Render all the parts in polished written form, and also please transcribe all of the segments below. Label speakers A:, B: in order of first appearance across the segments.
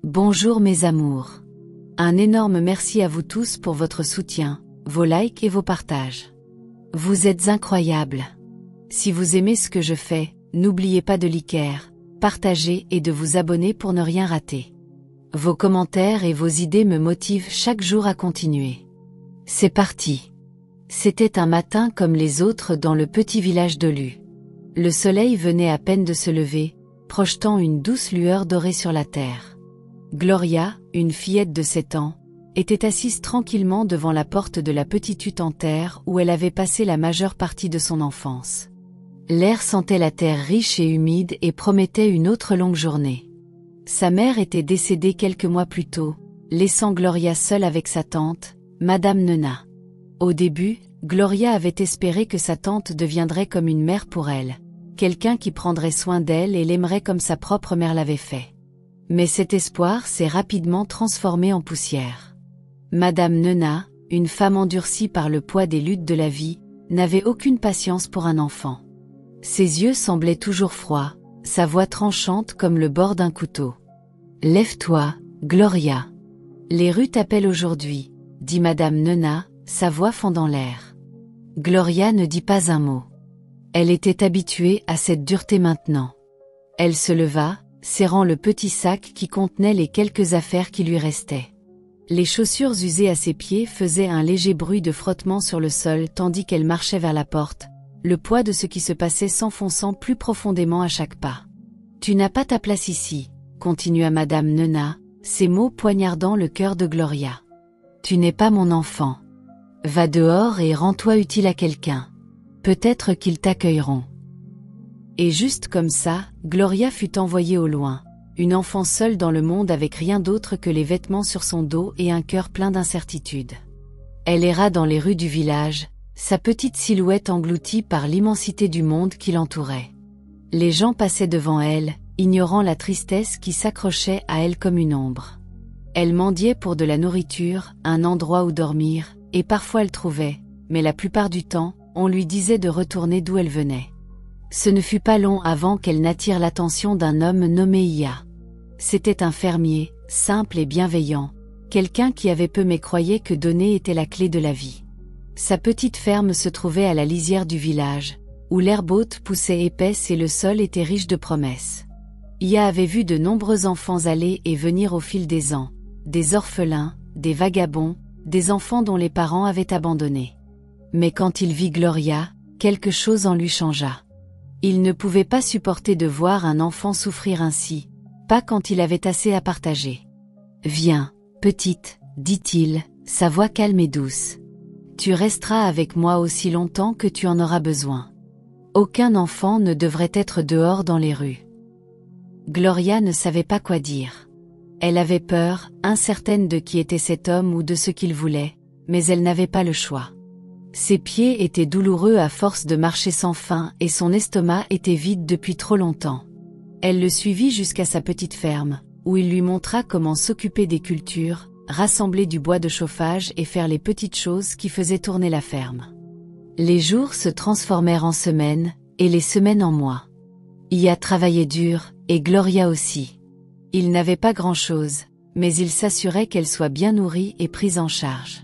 A: Bonjour mes amours. Un énorme merci à vous tous pour votre soutien, vos likes et vos partages. Vous êtes incroyables. Si vous aimez ce que je fais, n'oubliez pas de liker, partager et de vous abonner pour ne rien rater. Vos commentaires et vos idées me motivent chaque jour à continuer. C'est parti. C'était un matin comme les autres dans le petit village d'Olu. Le soleil venait à peine de se lever, projetant une douce lueur dorée sur la terre. Gloria, une fillette de 7 ans, était assise tranquillement devant la porte de la petite hutte en terre où elle avait passé la majeure partie de son enfance. L'air sentait la terre riche et humide et promettait une autre longue journée. Sa mère était décédée quelques mois plus tôt, laissant Gloria seule avec sa tante, Madame Nena. Au début, Gloria avait espéré que sa tante deviendrait comme une mère pour elle, quelqu'un qui prendrait soin d'elle et l'aimerait comme sa propre mère l'avait fait. Mais cet espoir s'est rapidement transformé en poussière. Madame Nena, une femme endurcie par le poids des luttes de la vie, n'avait aucune patience pour un enfant. Ses yeux semblaient toujours froids, sa voix tranchante comme le bord d'un couteau. « Lève-toi, Gloria. Les rues t'appellent aujourd'hui, » dit Madame Nena, sa voix fendant l'air. Gloria ne dit pas un mot. Elle était habituée à cette dureté maintenant. Elle se leva, serrant le petit sac qui contenait les quelques affaires qui lui restaient. Les chaussures usées à ses pieds faisaient un léger bruit de frottement sur le sol tandis qu'elle marchait vers la porte, le poids de ce qui se passait s'enfonçant plus profondément à chaque pas. « Tu n'as pas ta place ici », continua Madame Nena, ses mots poignardant le cœur de Gloria. « Tu n'es pas mon enfant. Va dehors et rends-toi utile à quelqu'un. Peut-être qu'ils t'accueilleront. » Et juste comme ça, Gloria fut envoyée au loin, une enfant seule dans le monde avec rien d'autre que les vêtements sur son dos et un cœur plein d'incertitude. Elle erra dans les rues du village, sa petite silhouette engloutie par l'immensité du monde qui l'entourait. Les gens passaient devant elle, ignorant la tristesse qui s'accrochait à elle comme une ombre. Elle mendiait pour de la nourriture, un endroit où dormir, et parfois elle trouvait, mais la plupart du temps, on lui disait de retourner d'où elle venait. Ce ne fut pas long avant qu'elle n'attire l'attention d'un homme nommé Iya. C'était un fermier, simple et bienveillant, quelqu'un qui avait peu mais croyait que donner était la clé de la vie. Sa petite ferme se trouvait à la lisière du village, où l'herbe haute poussait épaisse et le sol était riche de promesses. Iya avait vu de nombreux enfants aller et venir au fil des ans, des orphelins, des vagabonds, des enfants dont les parents avaient abandonné. Mais quand il vit Gloria, quelque chose en lui changea. Il ne pouvait pas supporter de voir un enfant souffrir ainsi, pas quand il avait assez à partager. « Viens, petite, dit-il, sa voix calme et douce. Tu resteras avec moi aussi longtemps que tu en auras besoin. Aucun enfant ne devrait être dehors dans les rues. » Gloria ne savait pas quoi dire. Elle avait peur, incertaine de qui était cet homme ou de ce qu'il voulait, mais elle n'avait pas le choix. Ses pieds étaient douloureux à force de marcher sans fin et son estomac était vide depuis trop longtemps. Elle le suivit jusqu'à sa petite ferme, où il lui montra comment s'occuper des cultures, rassembler du bois de chauffage et faire les petites choses qui faisaient tourner la ferme. Les jours se transformèrent en semaines, et les semaines en mois. Iya travaillait dur, et Gloria aussi. Il n'avait pas grand-chose, mais il s'assurait qu'elle soit bien nourrie et prise en charge.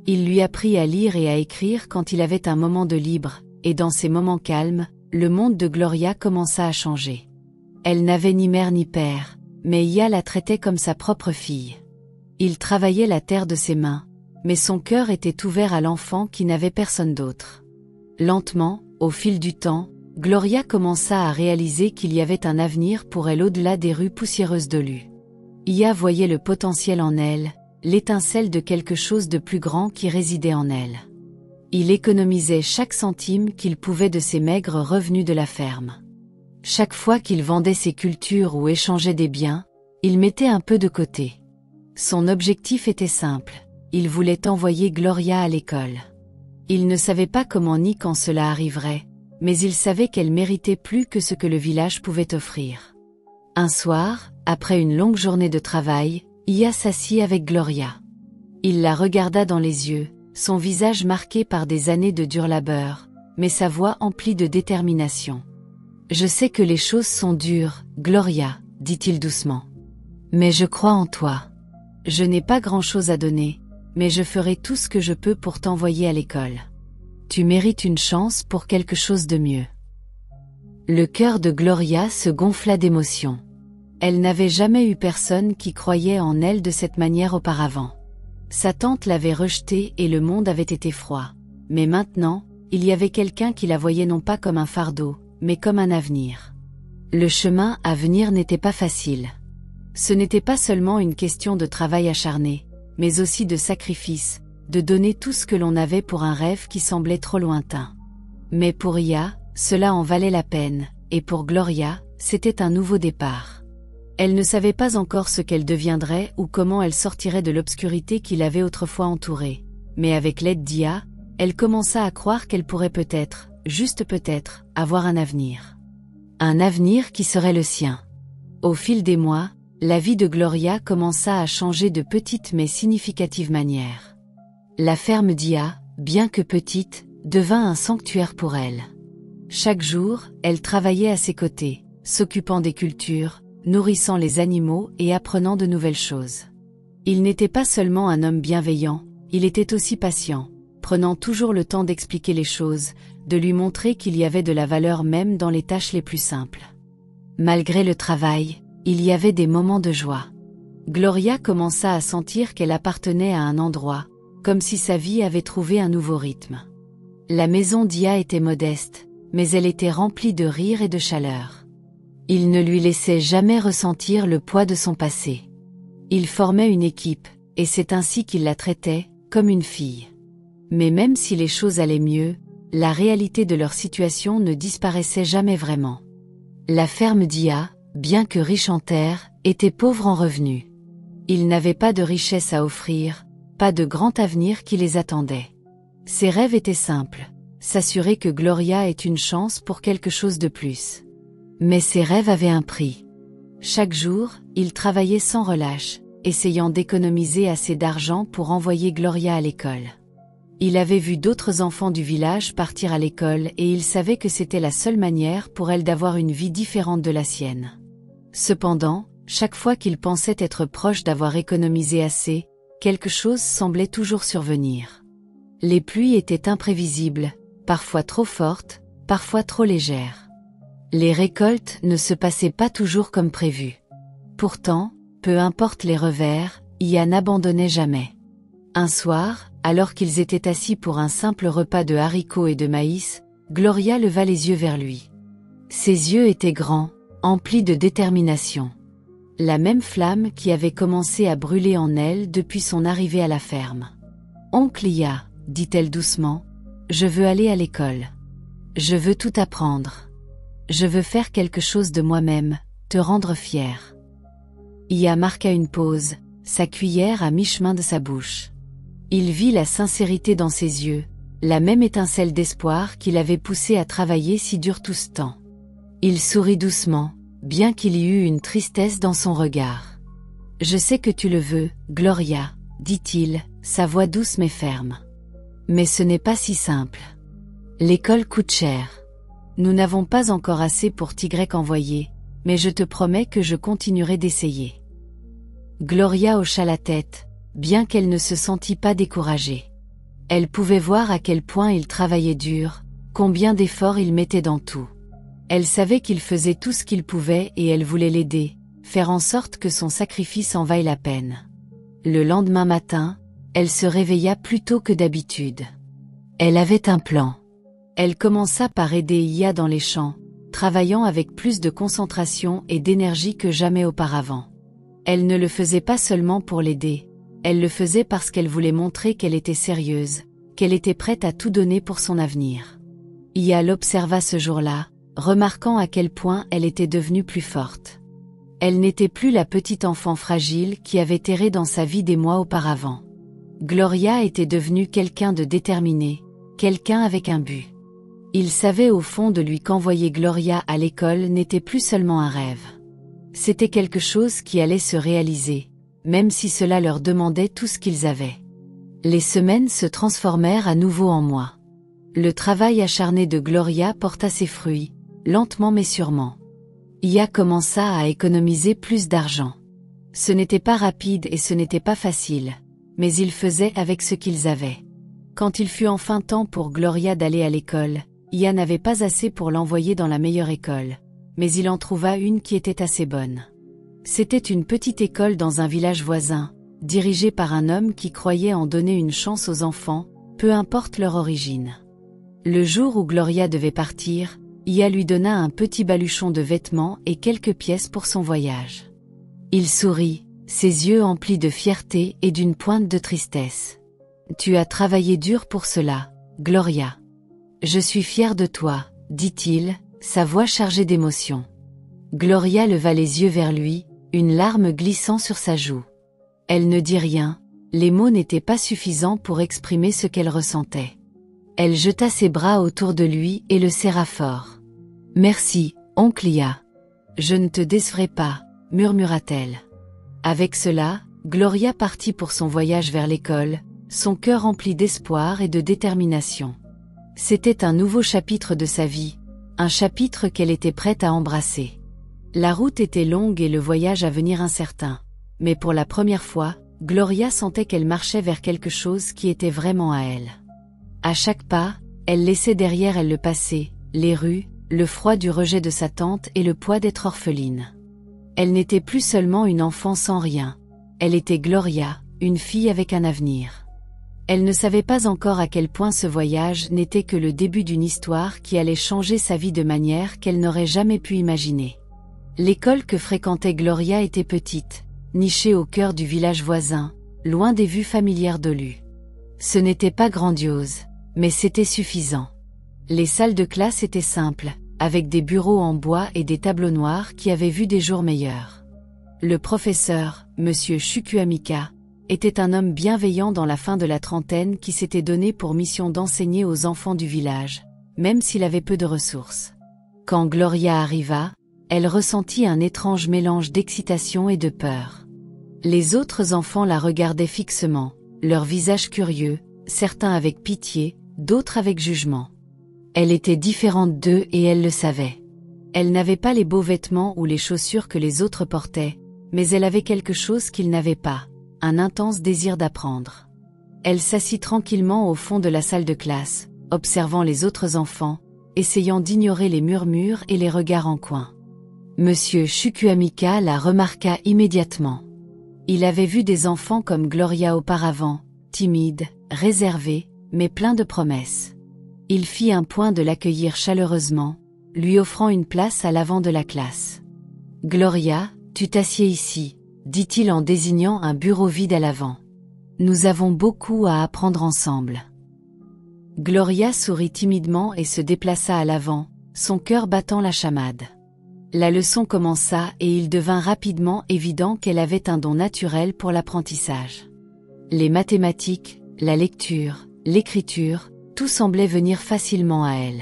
A: Il lui apprit à lire et à écrire quand il avait un moment de libre, et dans ces moments calmes, le monde de Gloria commença à changer. Elle n'avait ni mère ni père, mais Iya la traitait comme sa propre fille. Il travaillait la terre de ses mains, mais son cœur était ouvert à l'enfant qui n'avait personne d'autre. Lentement, au fil du temps, Gloria commença à réaliser qu'il y avait un avenir pour elle au-delà des rues poussiéreuses d'Olu. Iya voyait le potentiel en elle, l'étincelle de quelque chose de plus grand qui résidait en elle. Il économisait chaque centime qu'il pouvait de ses maigres revenus de la ferme. Chaque fois qu'il vendait ses cultures ou échangeait des biens, il mettait un peu de côté. Son objectif était simple, il voulait envoyer Gloria à l'école. Il ne savait pas comment ni quand cela arriverait, mais il savait qu'elle méritait plus que ce que le village pouvait offrir. Un soir, après une longue journée de travail, Iya s'assit avec Gloria. Il la regarda dans les yeux, son visage marqué par des années de dur labeur, mais sa voix emplie de détermination. « Je sais que les choses sont dures, Gloria, dit-il doucement. Mais je crois en toi. Je n'ai pas grand-chose à donner, mais je ferai tout ce que je peux pour t'envoyer à l'école. Tu mérites une chance pour quelque chose de mieux. Le cœur de Gloria se gonfla d'émotion. Elle n'avait jamais eu personne qui croyait en elle de cette manière auparavant. Sa tante l'avait rejetée et le monde avait été froid. Mais maintenant, il y avait quelqu'un qui la voyait non pas comme un fardeau, mais comme un avenir. Le chemin à venir n'était pas facile. Ce n'était pas seulement une question de travail acharné, mais aussi de sacrifice, de donner tout ce que l'on avait pour un rêve qui semblait trop lointain. Mais pour Ia, cela en valait la peine, et pour Gloria, c'était un nouveau départ. Elle ne savait pas encore ce qu'elle deviendrait ou comment elle sortirait de l'obscurité qui l'avait autrefois entourée. Mais avec l'aide d'Ia, elle commença à croire qu'elle pourrait peut-être, juste peut-être, avoir un avenir. Un avenir qui serait le sien. Au fil des mois, la vie de Gloria commença à changer de petites mais significatives manières. La ferme d'Ia, bien que petite, devint un sanctuaire pour elle. Chaque jour, elle travaillait à ses côtés, s'occupant des cultures, nourrissant les animaux et apprenant de nouvelles choses. Il n'était pas seulement un homme bienveillant, il était aussi patient, prenant toujours le temps d'expliquer les choses, de lui montrer qu'il y avait de la valeur même dans les tâches les plus simples. Malgré le travail, il y avait des moments de joie. Gloria commença à sentir qu'elle appartenait à un endroit, comme si sa vie avait trouvé un nouveau rythme. La maison d'Ia était modeste, mais elle était remplie de rire et de chaleur. Il ne lui laissait jamais ressentir le poids de son passé. Ils formaient une équipe, et c'est ainsi qu'il la traitait, comme une fille. Mais même si les choses allaient mieux, la réalité de leur situation ne disparaissait jamais vraiment. La ferme d'Ia, bien que riche en terre, était pauvre en revenus. Ils n'avaient pas de richesse à offrir, pas de grand avenir qui les attendait. Ses rêves étaient simples, s'assurer que Gloria ait une chance pour quelque chose de plus. Mais ses rêves avaient un prix. Chaque jour, il travaillait sans relâche, essayant d'économiser assez d'argent pour envoyer Gloria à l'école. Il avait vu d'autres enfants du village partir à l'école et il savait que c'était la seule manière pour elle d'avoir une vie différente de la sienne. Cependant, chaque fois qu'il pensait être proche d'avoir économisé assez, quelque chose semblait toujours survenir. Les pluies étaient imprévisibles, parfois trop fortes, parfois trop légères. Les récoltes ne se passaient pas toujours comme prévu. Pourtant, peu importe les revers, Ia n'abandonnait jamais. Un soir, alors qu'ils étaient assis pour un simple repas de haricots et de maïs, Gloria leva les yeux vers lui. Ses yeux étaient grands, emplis de détermination. La même flamme qui avait commencé à brûler en elle depuis son arrivée à la ferme. « Oncle Ia, dit-elle doucement, je veux aller à l'école. Je veux tout apprendre. Je veux faire quelque chose de moi-même, te rendre fier. » Ia marqua une pause, sa cuillère à mi-chemin de sa bouche. Il vit la sincérité dans ses yeux, la même étincelle d'espoir qui l'avait poussé à travailler si dur tout ce temps. Il sourit doucement, bien qu'il y eût une tristesse dans son regard. « Je sais que tu le veux, Gloria, » dit-il, sa voix douce mais ferme. « Mais ce n'est pas si simple. L'école coûte cher. Nous n'avons pas encore assez pour Tigrec envoyer, mais je te promets que je continuerai d'essayer. » Gloria hocha la tête, bien qu'elle ne se sentît pas découragée. Elle pouvait voir à quel point il travaillait dur, combien d'efforts il mettait dans tout. Elle savait qu'il faisait tout ce qu'il pouvait et elle voulait l'aider, faire en sorte que son sacrifice en vaille la peine. Le lendemain matin, elle se réveilla plus tôt que d'habitude. Elle avait un plan. Elle commença par aider Ia dans les champs, travaillant avec plus de concentration et d'énergie que jamais auparavant. Elle ne le faisait pas seulement pour l'aider, elle le faisait parce qu'elle voulait montrer qu'elle était sérieuse, qu'elle était prête à tout donner pour son avenir. Ia l'observa ce jour-là, remarquant à quel point elle était devenue plus forte. Elle n'était plus la petite enfant fragile qui avait erré dans sa vie des mois auparavant. Gloria était devenue quelqu'un de déterminé, quelqu'un avec un but. Il savait au fond de lui qu'envoyer Gloria à l'école n'était plus seulement un rêve. C'était quelque chose qui allait se réaliser, même si cela leur demandait tout ce qu'ils avaient. Les semaines se transformèrent à nouveau en mois. Le travail acharné de Gloria porta ses fruits, lentement mais sûrement. Ia commença à économiser plus d'argent. Ce n'était pas rapide et ce n'était pas facile, mais ils faisaient avec ce qu'ils avaient. Quand il fut enfin temps pour Gloria d'aller à l'école, Ia n'avait pas assez pour l'envoyer dans la meilleure école, mais il en trouva une qui était assez bonne. C'était une petite école dans un village voisin, dirigée par un homme qui croyait en donner une chance aux enfants, peu importe leur origine. Le jour où Gloria devait partir, Ia lui donna un petit baluchon de vêtements et quelques pièces pour son voyage. Il sourit, ses yeux emplis de fierté et d'une pointe de tristesse. « Tu as travaillé dur pour cela, Gloria. Je suis fier de toi, dit-il, sa voix chargée d'émotion. Gloria leva les yeux vers lui, une larme glissant sur sa joue. Elle ne dit rien, les mots n'étaient pas suffisants pour exprimer ce qu'elle ressentait. Elle jeta ses bras autour de lui et le serra fort. « Merci, oncle Ia. Je ne te décevrai pas, murmura-t-elle. Avec cela, Gloria partit pour son voyage vers l'école, son cœur rempli d'espoir et de détermination. C'était un nouveau chapitre de sa vie, un chapitre qu'elle était prête à embrasser. La route était longue et le voyage à venir incertain, mais pour la première fois, Gloria sentait qu'elle marchait vers quelque chose qui était vraiment à elle. À chaque pas, elle laissait derrière elle le passé, les rues, le froid du rejet de sa tante et le poids d'être orpheline. Elle n'était plus seulement une enfant sans rien, elle était Gloria, une fille avec un avenir. Elle ne savait pas encore à quel point ce voyage n'était que le début d'une histoire qui allait changer sa vie de manière qu'elle n'aurait jamais pu imaginer. L'école que fréquentait Gloria était petite, nichée au cœur du village voisin, loin des vues familières d'Olu. Ce n'était pas grandiose, mais c'était suffisant. Les salles de classe étaient simples, avec des bureaux en bois et des tableaux noirs qui avaient vu des jours meilleurs. Le professeur, Monsieur Chukwuemeka, était un homme bienveillant dans la fin de la trentaine qui s'était donné pour mission d'enseigner aux enfants du village, même s'il avait peu de ressources. Quand Gloria arriva, elle ressentit un étrange mélange d'excitation et de peur. Les autres enfants la regardaient fixement, leurs visages curieux, certains avec pitié, d'autres avec jugement. Elle était différente d'eux et elle le savait. Elle n'avait pas les beaux vêtements ou les chaussures que les autres portaient, mais elle avait quelque chose qu'ils n'avaient pas, un intense désir d'apprendre. Elle s'assit tranquillement au fond de la salle de classe, observant les autres enfants, essayant d'ignorer les murmures et les regards en coin. Monsieur Chukwuemeka la remarqua immédiatement. Il avait vu des enfants comme Gloria auparavant, timides, réservés, mais pleins de promesses. Il fit un point de l'accueillir chaleureusement, lui offrant une place à l'avant de la classe. « Gloria, tu t'assieds ici », dit-il en désignant un bureau vide à l'avant. « Nous avons beaucoup à apprendre ensemble. » Gloria sourit timidement et se déplaça à l'avant, son cœur battant la chamade. La leçon commença et il devint rapidement évident qu'elle avait un don naturel pour l'apprentissage. Les mathématiques, la lecture, l'écriture, tout semblait venir facilement à elle.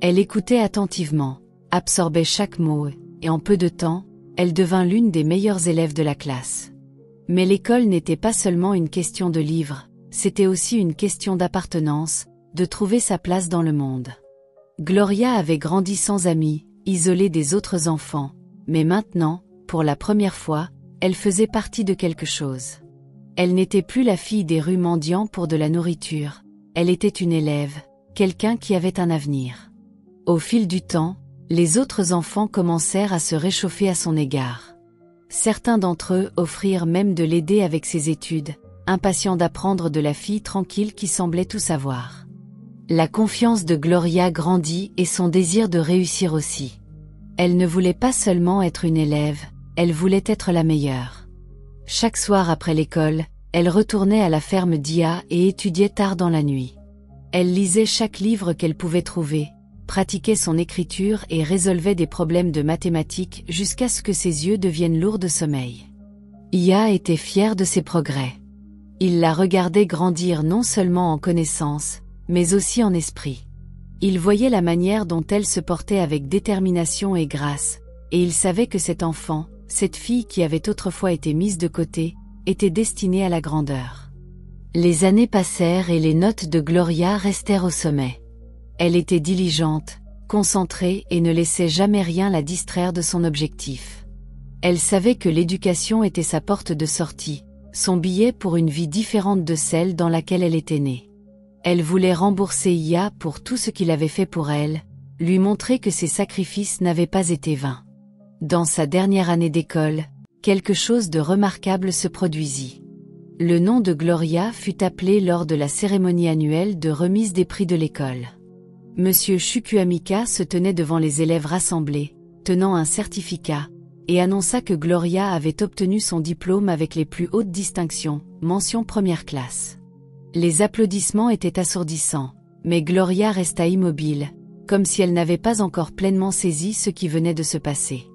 A: Elle écoutait attentivement, absorbait chaque mot, et en peu de temps, elle devint l'une des meilleures élèves de la classe. Mais l'école n'était pas seulement une question de livres, c'était aussi une question d'appartenance, de trouver sa place dans le monde. Gloria avait grandi sans amis, isolée des autres enfants, mais maintenant, pour la première fois, elle faisait partie de quelque chose. Elle n'était plus la fille des rues mendiant pour de la nourriture, elle était une élève, quelqu'un qui avait un avenir. Au fil du temps, les autres enfants commencèrent à se réchauffer à son égard. Certains d'entre eux offrirent même de l'aider avec ses études, impatients d'apprendre de la fille tranquille qui semblait tout savoir. La confiance de Gloria grandit et son désir de réussir aussi. Elle ne voulait pas seulement être une élève, elle voulait être la meilleure. Chaque soir après l'école, elle retournait à la ferme d'Ia et étudiait tard dans la nuit. Elle lisait chaque livre qu'elle pouvait trouver, pratiquait son écriture et résolvait des problèmes de mathématiques jusqu'à ce que ses yeux deviennent lourds de sommeil. Ia était fière de ses progrès. Il la regardait grandir non seulement en connaissances, mais aussi en esprit. Il voyait la manière dont elle se portait avec détermination et grâce, et il savait que cet enfant, cette fille qui avait autrefois été mise de côté, était destinée à la grandeur. Les années passèrent et les notes de Gloria restèrent au sommet. Elle était diligente, concentrée et ne laissait jamais rien la distraire de son objectif. Elle savait que l'éducation était sa porte de sortie, son billet pour une vie différente de celle dans laquelle elle était née. Elle voulait rembourser Ia pour tout ce qu'il avait fait pour elle, lui montrer que ses sacrifices n'avaient pas été vains. Dans sa dernière année d'école, quelque chose de remarquable se produisit. Le nom de Gloria fut appelé lors de la cérémonie annuelle de remise des prix de l'école. Monsieur Chukwuemeka se tenait devant les élèves rassemblés, tenant un certificat, et annonça que Gloria avait obtenu son diplôme avec les plus hautes distinctions, mention première classe. Les applaudissements étaient assourdissants, mais Gloria resta immobile, comme si elle n'avait pas encore pleinement saisi ce qui venait de se passer.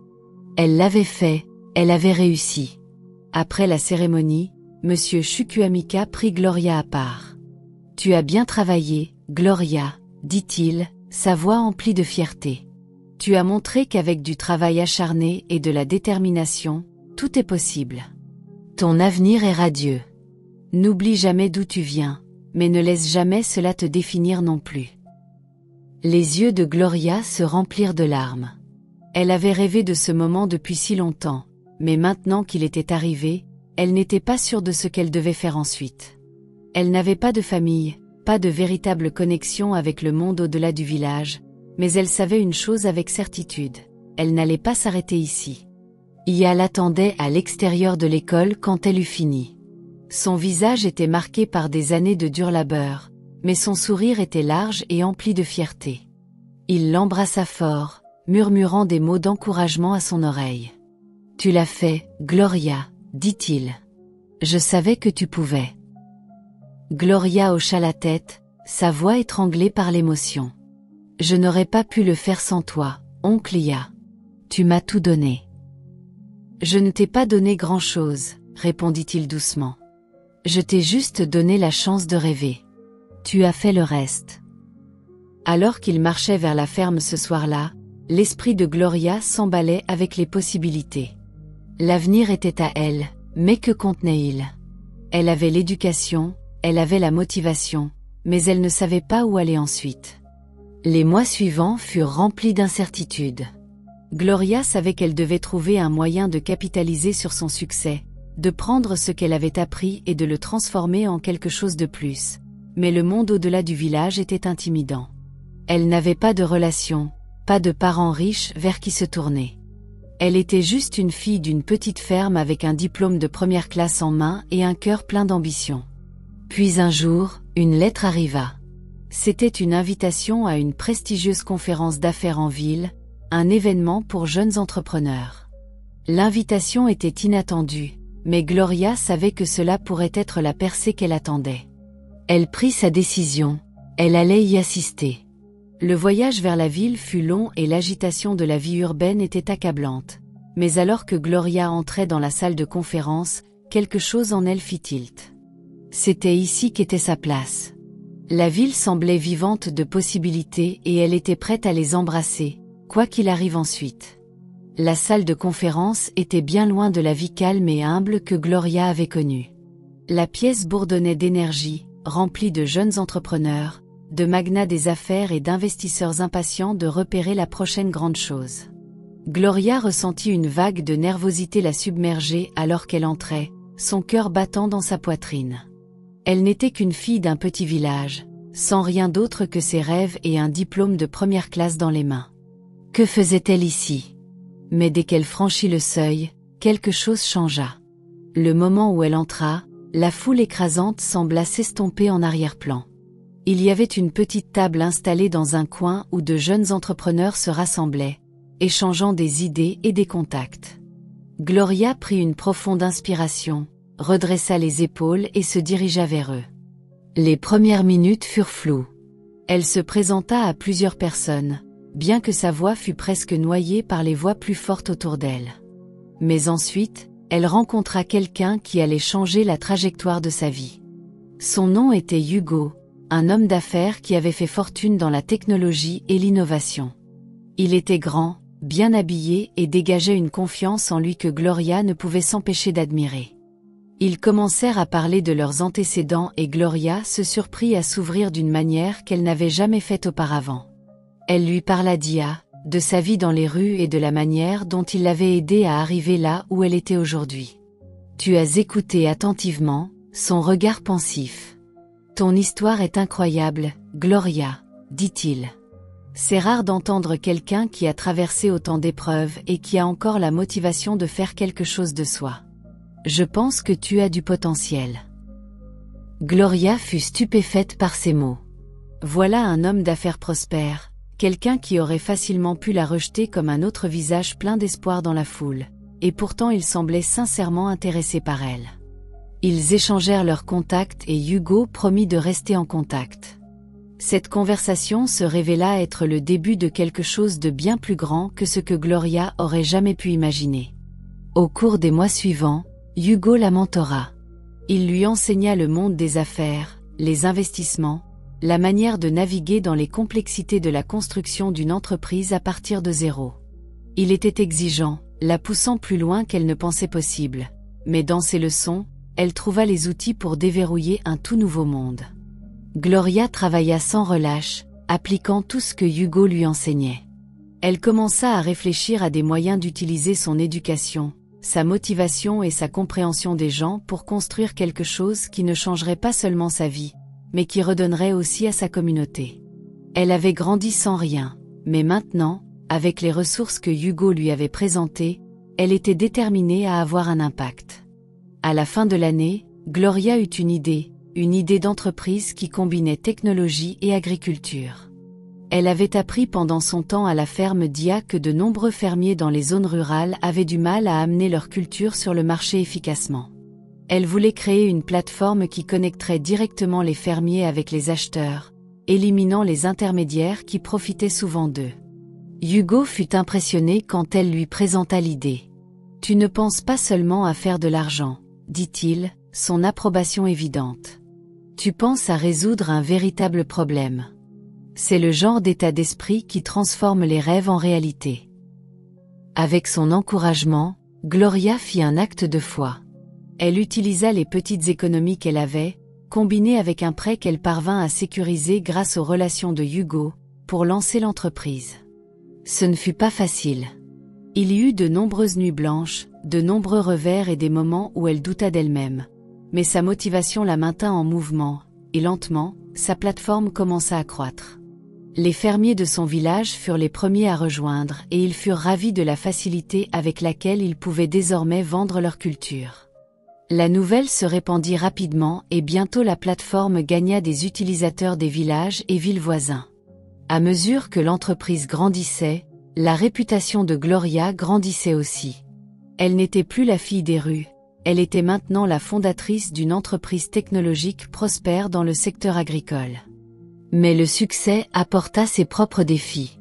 A: Elle l'avait fait, elle avait réussi. Après la cérémonie, Monsieur Chukwuemeka prit Gloria à part. « Tu as bien travaillé, Gloria, dit-il, sa voix emplie de fierté. Tu as montré qu'avec du travail acharné et de la détermination, tout est possible. Ton avenir est radieux. N'oublie jamais d'où tu viens, mais ne laisse jamais cela te définir non plus. » Les yeux de Gloria se remplirent de larmes. Elle avait rêvé de ce moment depuis si longtemps, mais maintenant qu'il était arrivé, elle n'était pas sûre de ce qu'elle devait faire ensuite. Elle n'avait pas de famille, pas de véritable connexion avec le monde au-delà du village, mais elle savait une chose avec certitude, elle n'allait pas s'arrêter ici. Ia l'attendait à l'extérieur de l'école quand elle eut fini. Son visage était marqué par des années de dur labeur, mais son sourire était large et empli de fierté. Il l'embrassa fort, murmurant des mots d'encouragement à son oreille. « Tu l'as fait, Gloria, » dit-il. « Je savais que tu pouvais. » Gloria hocha la tête, sa voix étranglée par l'émotion. « Je n'aurais pas pu le faire sans toi, oncle Ia. Tu m'as tout donné. »« Je ne t'ai pas donné grand-chose, » répondit-il doucement. « Je t'ai juste donné la chance de rêver. Tu as fait le reste. » Alors qu'il marchait vers la ferme ce soir-là, l'esprit de Gloria s'emballait avec les possibilités. L'avenir était à elle, mais que contenait-il? Elle avait l'éducation, elle avait la motivation, mais elle ne savait pas où aller ensuite. Les mois suivants furent remplis d'incertitudes. Gloria savait qu'elle devait trouver un moyen de capitaliser sur son succès, de prendre ce qu'elle avait appris et de le transformer en quelque chose de plus. Mais le monde au-delà du village était intimidant. Elle n'avait pas de relations, pas de parents riches vers qui se tourner. Elle était juste une fille d'une petite ferme avec un diplôme de première classe en main et un cœur plein d'ambition. Puis un jour, une lettre arriva. C'était une invitation à une prestigieuse conférence d'affaires en ville, un événement pour jeunes entrepreneurs. L'invitation était inattendue, mais Gloria savait que cela pourrait être la percée qu'elle attendait. Elle prit sa décision, elle allait y assister. Le voyage vers la ville fut long et l'agitation de la vie urbaine était accablante. Mais alors que Gloria entrait dans la salle de conférence, quelque chose en elle fit tilt. C'était ici qu'était sa place. La ville semblait vivante de possibilités et elle était prête à les embrasser, quoi qu'il arrive ensuite. La salle de conférence était bien loin de la vie calme et humble que Gloria avait connue. La pièce bourdonnait d'énergie, remplie de jeunes entrepreneurs, de magnats des affaires et d'investisseurs impatients de repérer la prochaine grande chose. Gloria ressentit une vague de nervosité la submerger alors qu'elle entrait, son cœur battant dans sa poitrine. Elle n'était qu'une fille d'un petit village, sans rien d'autre que ses rêves et un diplôme de première classe dans les mains. Que faisait-elle ici? Mais dès qu'elle franchit le seuil, quelque chose changea. Le moment où elle entra, la foule écrasante sembla s'estomper en arrière-plan. Il y avait une petite table installée dans un coin où de jeunes entrepreneurs se rassemblaient, échangeant des idées et des contacts. Gloria prit une profonde inspiration, redressa les épaules et se dirigea vers eux. Les premières minutes furent floues. Elle se présenta à plusieurs personnes, bien que sa voix fût presque noyée par les voix plus fortes autour d'elle. Mais ensuite, elle rencontra quelqu'un qui allait changer la trajectoire de sa vie. Son nom était Hugo, un homme d'affaires qui avait fait fortune dans la technologie et l'innovation. Il était grand, bien habillé et dégageait une confiance en lui que Gloria ne pouvait s'empêcher d'admirer. Ils commencèrent à parler de leurs antécédents et Gloria se surprit à s'ouvrir d'une manière qu'elle n'avait jamais faite auparavant. Elle lui parla d'Ia, de sa vie dans les rues et de la manière dont il l'avait aidée à arriver là où elle était aujourd'hui. Tu as écouté attentivement, son regard pensif. Ton histoire est incroyable, Gloria, dit-il. C'est rare d'entendre quelqu'un qui a traversé autant d'épreuves et qui a encore la motivation de faire quelque chose de soi. Je pense que tu as du potentiel. Gloria fut stupéfaite par ces mots. Voilà un homme d'affaires prospère, quelqu'un qui aurait facilement pu la rejeter comme un autre visage plein d'espoir dans la foule, et pourtant il semblait sincèrement intéressé par elle. Ils échangèrent leurs contacts et Hugo promit de rester en contact. Cette conversation se révéla être le début de quelque chose de bien plus grand que ce que Gloria aurait jamais pu imaginer. Au cours des mois suivants, Hugo la mentora. Il lui enseigna le monde des affaires, les investissements, la manière de naviguer dans les complexités de la construction d'une entreprise à partir de zéro. Il était exigeant, la poussant plus loin qu'elle ne pensait possible. Mais dans ses leçons, elle trouva les outils pour déverrouiller un tout nouveau monde. Gloria travailla sans relâche, appliquant tout ce que Hugo lui enseignait. Elle commença à réfléchir à des moyens d'utiliser son éducation, sa motivation et sa compréhension des gens pour construire quelque chose qui ne changerait pas seulement sa vie, mais qui redonnerait aussi à sa communauté. Elle avait grandi sans rien, mais maintenant, avec les ressources que Hugo lui avait présentées, elle était déterminée à avoir un impact. À la fin de l'année, Gloria eut une idée d'entreprise qui combinait technologie et agriculture. Elle avait appris pendant son temps à la ferme d'Ia que de nombreux fermiers dans les zones rurales avaient du mal à amener leur culture sur le marché efficacement. Elle voulait créer une plateforme qui connecterait directement les fermiers avec les acheteurs, éliminant les intermédiaires qui profitaient souvent d'eux. Hugo fut impressionné quand elle lui présenta l'idée. « Tu ne penses pas seulement à faire de l'argent, » dit-il, son approbation évidente. « Tu penses à résoudre un véritable problème. » C'est le genre d'état d'esprit qui transforme les rêves en réalité. Avec son encouragement, Gloria fit un acte de foi. Elle utilisa les petites économies qu'elle avait, combinées avec un prêt qu'elle parvint à sécuriser grâce aux relations de Hugo, pour lancer l'entreprise. Ce ne fut pas facile. Il y eut de nombreuses nuits blanches, de nombreux revers et des moments où elle douta d'elle-même. Mais sa motivation la maintint en mouvement, et lentement, sa plateforme commença à croître. Les fermiers de son village furent les premiers à rejoindre et ils furent ravis de la facilité avec laquelle ils pouvaient désormais vendre leur culture. La nouvelle se répandit rapidement et bientôt la plateforme gagna des utilisateurs des villages et villes voisins. À mesure que l'entreprise grandissait, la réputation de Gloria grandissait aussi. Elle n'était plus la fille des rues, elle était maintenant la fondatrice d'une entreprise technologique prospère dans le secteur agricole. Mais le succès apporta ses propres défis.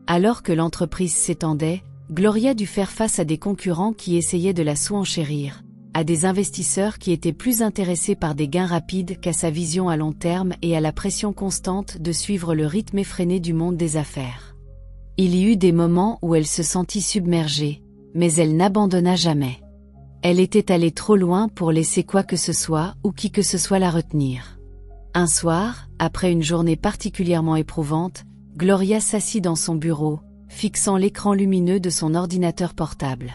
A: Alors que l'entreprise s'étendait, Gloria dut faire face à des concurrents qui essayaient de la surenchérir, à des investisseurs qui étaient plus intéressés par des gains rapides qu'à sa vision à long terme et à la pression constante de suivre le rythme effréné du monde des affaires. Il y eut des moments où elle se sentit submergée, mais elle n'abandonna jamais. Elle était allée trop loin pour laisser quoi que ce soit ou qui que ce soit la retenir. Un soir, après une journée particulièrement éprouvante, Gloria s'assit dans son bureau, fixant l'écran lumineux de son ordinateur portable.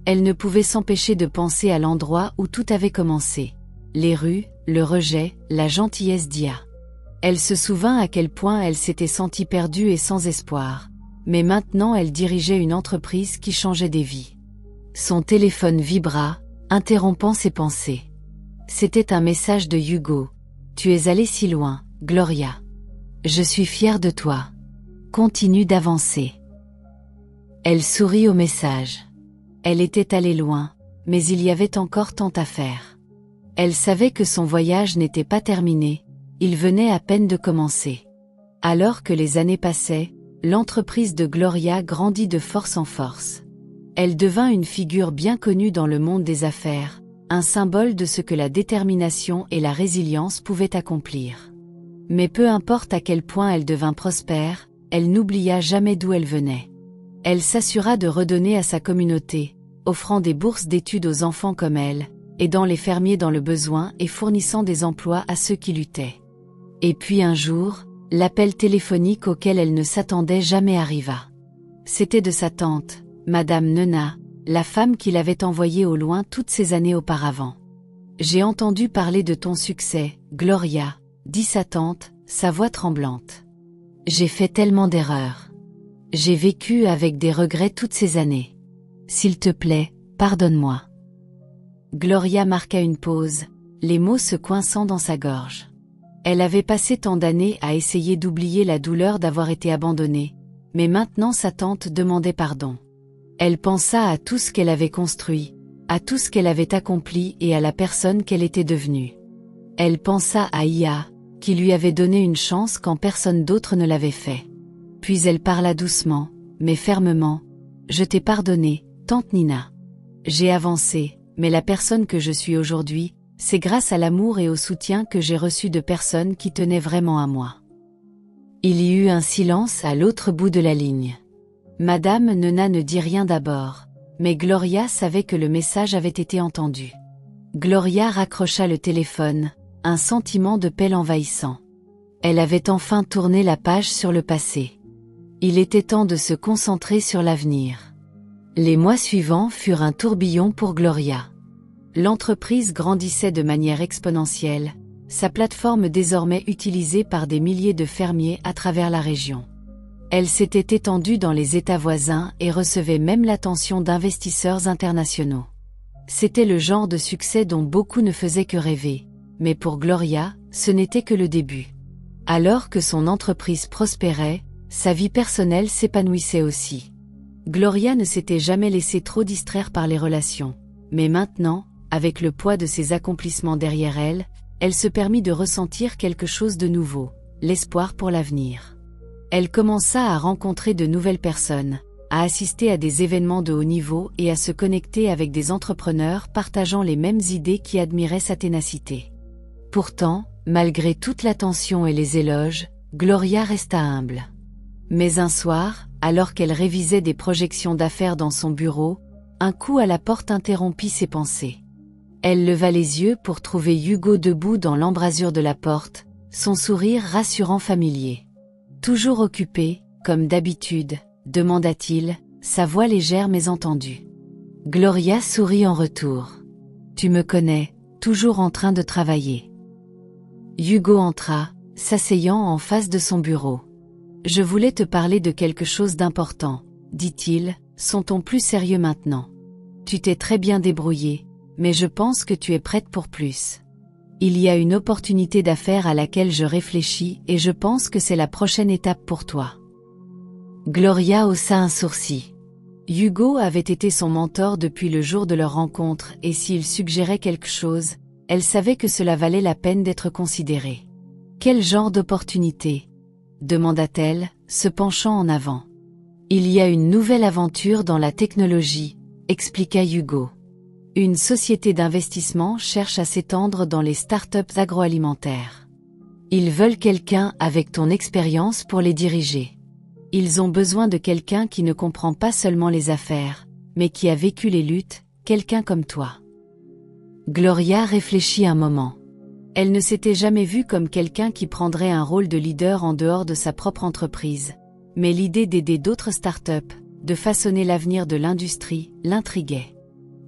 A: Elle ne pouvait s'empêcher de penser à l'endroit où tout avait commencé. Les rues, le rejet, la gentillesse d'Ia. Elle se souvint à quel point elle s'était sentie perdue et sans espoir. Mais maintenant elle dirigeait une entreprise qui changeait des vies. Son téléphone vibra, interrompant ses pensées. C'était un message de Hugo. « Tu es allée si loin, Gloria. Je suis fière de toi. Continue d'avancer. » Elle sourit au message. Elle était allée loin, mais il y avait encore tant à faire. Elle savait que son voyage n'était pas terminé, il venait à peine de commencer. Alors que les années passaient, l'entreprise de Gloria grandit de force en force. Elle devint une figure bien connue dans le monde des affaires, un symbole de ce que la détermination et la résilience pouvaient accomplir. Mais peu importe à quel point elle devint prospère, elle n'oublia jamais d'où elle venait. Elle s'assura de redonner à sa communauté, offrant des bourses d'études aux enfants comme elle, aidant les fermiers dans le besoin et fournissant des emplois à ceux qui luttaient. Et puis un jour, l'appel téléphonique auquel elle ne s'attendait jamais arriva. C'était de sa tante, Madame Nena, la femme qui l'avait envoyé au loin toutes ces années auparavant. J'ai entendu parler de ton succès, Gloria, dit sa tante, sa voix tremblante. J'ai fait tellement d'erreurs. J'ai vécu avec des regrets toutes ces années. S'il te plaît, pardonne-moi. Gloria marqua une pause, les mots se coinçant dans sa gorge. Elle avait passé tant d'années à essayer d'oublier la douleur d'avoir été abandonnée, mais maintenant sa tante demandait pardon. Elle pensa à tout ce qu'elle avait construit, à tout ce qu'elle avait accompli et à la personne qu'elle était devenue. Elle pensa à Ia, qui lui avait donné une chance quand personne d'autre ne l'avait fait. Puis elle parla doucement, mais fermement. « Je t'ai pardonné, tante Nina. J'ai avancé, mais la personne que je suis aujourd'hui, c'est grâce à l'amour et au soutien que j'ai reçu de personnes qui tenaient vraiment à moi. » Il y eut un silence à l'autre bout de la ligne. Madame Nena ne dit rien d'abord, mais Gloria savait que le message avait été entendu. Gloria raccrocha le téléphone, un sentiment de paix l'envahissant. Elle avait enfin tourné la page sur le passé. Il était temps de se concentrer sur l'avenir. Les mois suivants furent un tourbillon pour Gloria. L'entreprise grandissait de manière exponentielle, sa plateforme désormais utilisée par des milliers de fermiers à travers la région. Elle s'était étendue dans les États voisins et recevait même l'attention d'investisseurs internationaux. C'était le genre de succès dont beaucoup ne faisaient que rêver, mais pour Gloria, ce n'était que le début. Alors que son entreprise prospérait, sa vie personnelle s'épanouissait aussi. Gloria ne s'était jamais laissée trop distraire par les relations, mais maintenant, avec le poids de ses accomplissements derrière elle, elle se permit de ressentir quelque chose de nouveau, l'espoir pour l'avenir. Elle commença à rencontrer de nouvelles personnes, à assister à des événements de haut niveau et à se connecter avec des entrepreneurs partageant les mêmes idées qui admiraient sa ténacité. Pourtant, malgré toute l'attention et les éloges, Gloria resta humble. Mais un soir, alors qu'elle révisait des projections d'affaires dans son bureau, un coup à la porte interrompit ses pensées. Elle leva les yeux pour trouver Hugo debout dans l'embrasure de la porte, son sourire rassurant familier. « Toujours occupé, comme d'habitude ?» demanda-t-il, sa voix légère mais entendue. Gloria sourit en retour. « Tu me connais, toujours en train de travailler. » Hugo entra, s'asseyant en face de son bureau. « Je voulais te parler de quelque chose d'important, » dit-il, son ton plus sérieux maintenant. « Tu t'es très bien débrouillé, mais je pense que tu es prête pour plus. Il y a une opportunité d'affaires à laquelle je réfléchis et je pense que c'est la prochaine étape pour toi. » Gloria haussa un sourcil. Hugo avait été son mentor depuis le jour de leur rencontre et s'il suggérait quelque chose, elle savait que cela valait la peine d'être considéré. « Quel genre d'opportunité ?» demanda-t-elle, se penchant en avant. « Il y a une nouvelle aventure dans la technologie, » expliqua Hugo. « Une société d'investissement cherche à s'étendre dans les startups agroalimentaires. Ils veulent quelqu'un avec ton expérience pour les diriger. Ils ont besoin de quelqu'un qui ne comprend pas seulement les affaires, mais qui a vécu les luttes, quelqu'un comme toi. » Gloria réfléchit un moment. Elle ne s'était jamais vue comme quelqu'un qui prendrait un rôle de leader en dehors de sa propre entreprise, mais l'idée d'aider d'autres startups, de façonner l'avenir de l'industrie, l'intriguait.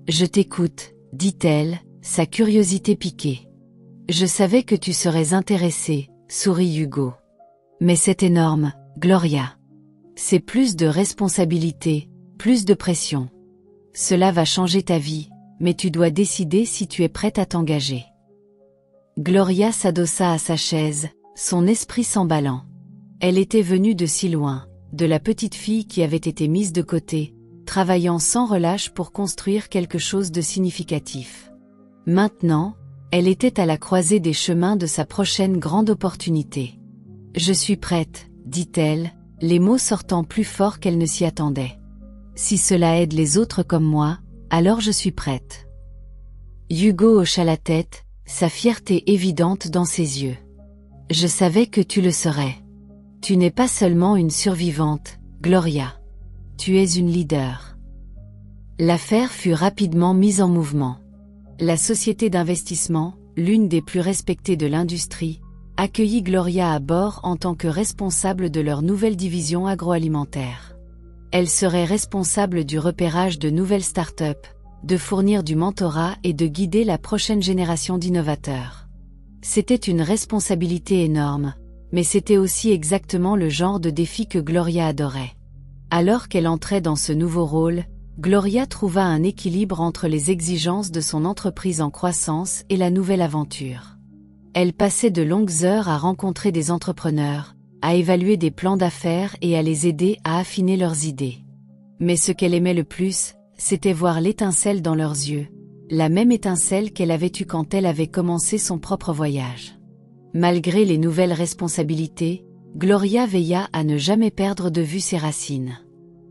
A: « Je t'écoute, » dit-elle, sa curiosité piquée. « Je savais que tu serais intéressée, » sourit Hugo. « Mais c'est énorme, Gloria. C'est plus de responsabilité, plus de pression. Cela va changer ta vie, mais tu dois décider si tu es prête à t'engager. » Gloria s'adossa à sa chaise, son esprit s'emballant. Elle était venue de si loin, de la petite fille qui avait été mise de côté, travaillant sans relâche pour construire quelque chose de significatif. Maintenant, elle était à la croisée des chemins de sa prochaine grande opportunité. « Je suis prête, » dit-elle, les mots sortant plus fort qu'elle ne s'y attendait. « Si cela aide les autres comme moi, alors je suis prête. » Hugo hocha la tête, sa fierté évidente dans ses yeux. « Je savais que tu le serais. Tu n'es pas seulement une survivante, Gloria. Tu es une leader. » L'affaire fut rapidement mise en mouvement. La société d'investissement, l'une des plus respectées de l'industrie, accueillit Gloria à bord en tant que responsable de leur nouvelle division agroalimentaire. Elle serait responsable du repérage de nouvelles startups, de fournir du mentorat et de guider la prochaine génération d'innovateurs. C'était une responsabilité énorme, mais c'était aussi exactement le genre de défi que Gloria adorait. Alors qu'elle entrait dans ce nouveau rôle, Gloria trouva un équilibre entre les exigences de son entreprise en croissance et la nouvelle aventure. Elle passait de longues heures à rencontrer des entrepreneurs, à évaluer des plans d'affaires et à les aider à affiner leurs idées. Mais ce qu'elle aimait le plus, c'était voir l'étincelle dans leurs yeux, la même étincelle qu'elle avait eue quand elle avait commencé son propre voyage. Malgré les nouvelles responsabilités, Gloria veilla à ne jamais perdre de vue ses racines.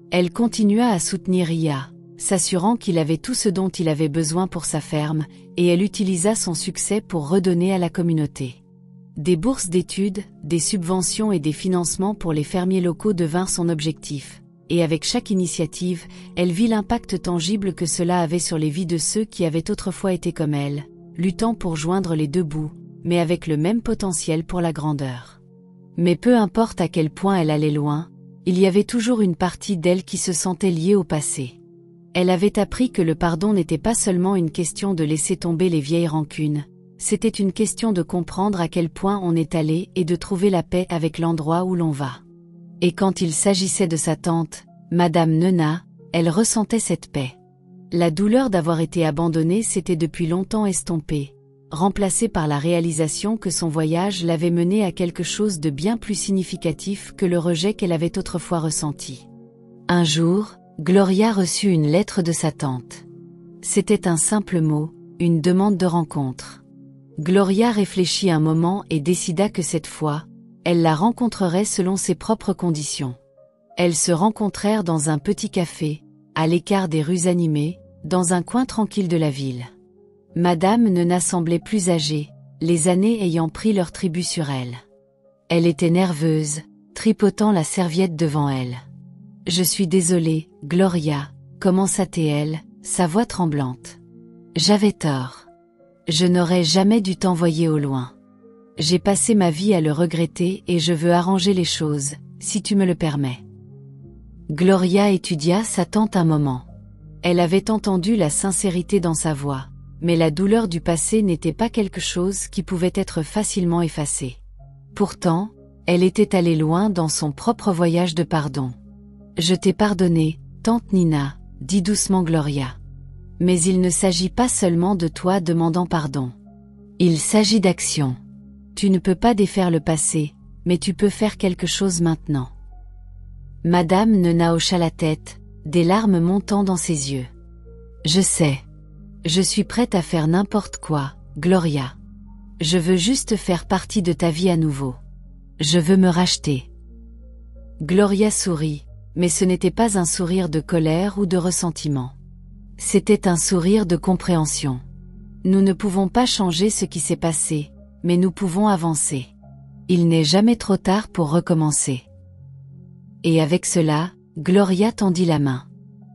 A: Elle continua à soutenir Ria, s'assurant qu'il avait tout ce dont il avait besoin pour sa ferme, et elle utilisa son succès pour redonner à la communauté. Des bourses d'études, des subventions et des financements pour les fermiers locaux devinrent son objectif, et avec chaque initiative, elle vit l'impact tangible que cela avait sur les vies de ceux qui avaient autrefois été comme elle, luttant pour joindre les deux bouts, mais avec le même potentiel pour la grandeur. Mais peu importe à quel point elle allait loin, il y avait toujours une partie d'elle qui se sentait liée au passé. Elle avait appris que le pardon n'était pas seulement une question de laisser tomber les vieilles rancunes, c'était une question de comprendre à quel point on est allé et de trouver la paix avec l'endroit où l'on va. Et quand il s'agissait de sa tante, Madame Nena, elle ressentait cette paix. La douleur d'avoir été abandonnée s'était depuis longtemps estompée, remplacée par la réalisation que son voyage l'avait menée à quelque chose de bien plus significatif que le rejet qu'elle avait autrefois ressenti. Un jour, Gloria reçut une lettre de sa tante. C'était un simple mot, une demande de rencontre. Gloria réfléchit un moment et décida que cette fois, elle la rencontrerait selon ses propres conditions. Elles se rencontrèrent dans un petit café, à l'écart des rues animées, dans un coin tranquille de la ville. Madame Nena semblait plus âgée, les années ayant pris leur tribut sur elle. Elle était nerveuse, tripotant la serviette devant elle. « Je suis désolée, Gloria », commença-t-elle, sa voix tremblante. « J'avais tort. Je n'aurais jamais dû t'envoyer au loin. J'ai passé ma vie à le regretter et je veux arranger les choses, si tu me le permets. » Gloria étudia sa tante un moment. Elle avait entendu la sincérité dans sa voix, mais la douleur du passé n'était pas quelque chose qui pouvait être facilement effacé. Pourtant, elle était allée loin dans son propre voyage de pardon. « Je t'ai pardonné, tante Nina », dit doucement Gloria. « Mais il ne s'agit pas seulement de toi demandant pardon. Il s'agit d'action. Tu ne peux pas défaire le passé, mais tu peux faire quelque chose maintenant. » Madame Nena hocha la tête, des larmes montant dans ses yeux. « Je sais. Je suis prête à faire n'importe quoi, Gloria. Je veux juste faire partie de ta vie à nouveau. Je veux me racheter. » Gloria sourit, mais ce n'était pas un sourire de colère ou de ressentiment. C'était un sourire de compréhension. Nous ne pouvons pas changer ce qui s'est passé, mais nous pouvons avancer. Il n'est jamais trop tard pour recommencer. Et avec cela, Gloria tendit la main.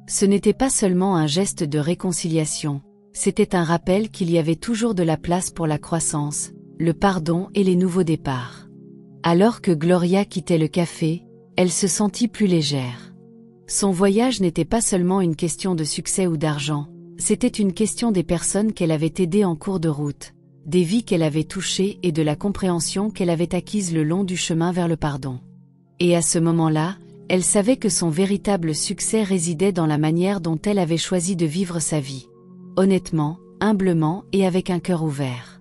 A: Ce n'était pas seulement un geste de réconciliation, c'était un rappel qu'il y avait toujours de la place pour la croissance, le pardon et les nouveaux départs. Alors que Gloria quittait le café, elle se sentit plus légère. Son voyage n'était pas seulement une question de succès ou d'argent, c'était une question des personnes qu'elle avait aidées en cours de route, des vies qu'elle avait touchées et de la compréhension qu'elle avait acquise le long du chemin vers le pardon. Et à ce moment-là, elle savait que son véritable succès résidait dans la manière dont elle avait choisi de vivre sa vie. Honnêtement, humblement et avec un cœur ouvert.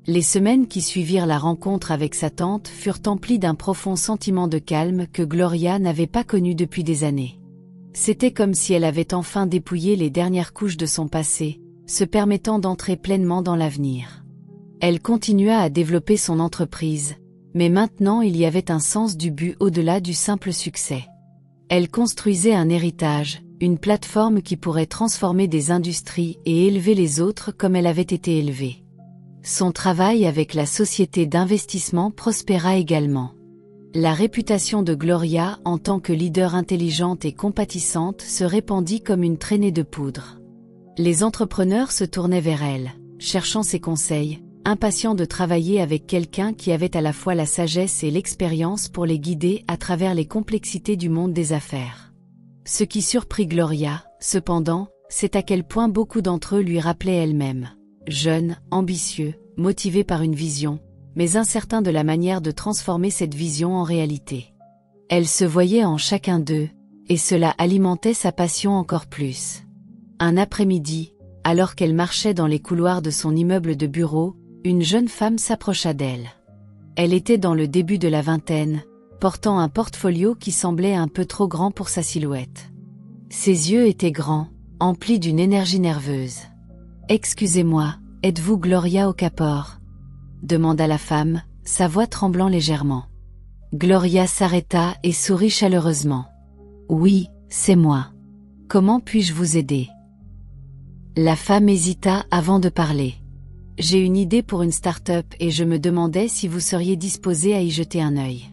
A: Les semaines qui suivirent la rencontre avec sa tante furent emplies d'un profond sentiment de calme que Gloria n'avait pas connu depuis des années. C'était comme si elle avait enfin dépouillé les dernières couches de son passé, se permettant d'entrer pleinement dans l'avenir. Elle continua à développer son entreprise, mais maintenant il y avait un sens du but au-delà du simple succès. Elle construisait un héritage, une plateforme qui pourrait transformer des industries et élever les autres comme elle avait été élevée. Son travail avec la société d'investissement prospéra également. La réputation de Gloria en tant que leader intelligente et compatissante se répandit comme une traînée de poudre. Les entrepreneurs se tournaient vers elle, cherchant ses conseils, impatients de travailler avec quelqu'un qui avait à la fois la sagesse et l'expérience pour les guider à travers les complexités du monde des affaires. Ce qui surprit Gloria, cependant, c'est à quel point beaucoup d'entre eux lui rappelaient elle-même. Jeunes, ambitieux, motivés par une vision, mais incertains de la manière de transformer cette vision en réalité. Elle se voyait en chacun d'eux, et cela alimentait sa passion encore plus. Un après-midi, alors qu'elle marchait dans les couloirs de son immeuble de bureau, une jeune femme s'approcha d'elle. Elle était dans le début de la vingtaine, portant un portfolio qui semblait un peu trop grand pour sa silhouette. Ses yeux étaient grands, emplis d'une énergie nerveuse. « Excusez-moi, êtes-vous Gloria Okafor ?» demanda la femme, sa voix tremblant légèrement. Gloria s'arrêta et sourit chaleureusement. « Oui, c'est moi. Comment puis-je vous aider ?» La femme hésita avant de parler. « J'ai une idée pour une start-up et je me demandais si vous seriez disposé à y jeter un œil.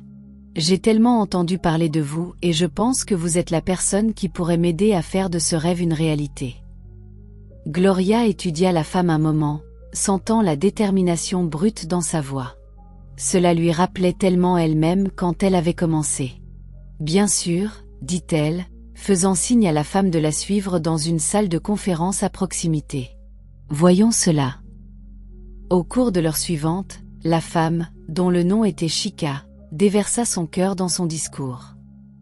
A: J'ai tellement entendu parler de vous et je pense que vous êtes la personne qui pourrait m'aider à faire de ce rêve une réalité. » Gloria étudia la femme un moment, sentant la détermination brute dans sa voix. Cela lui rappelait tellement elle-même quand elle avait commencé. « Bien sûr, » dit-elle, faisant signe à la femme de la suivre dans une salle de conférence à proximité. « Voyons cela. » Au cours de l'heure suivante, la femme, dont le nom était Chika, déversa son cœur dans son discours.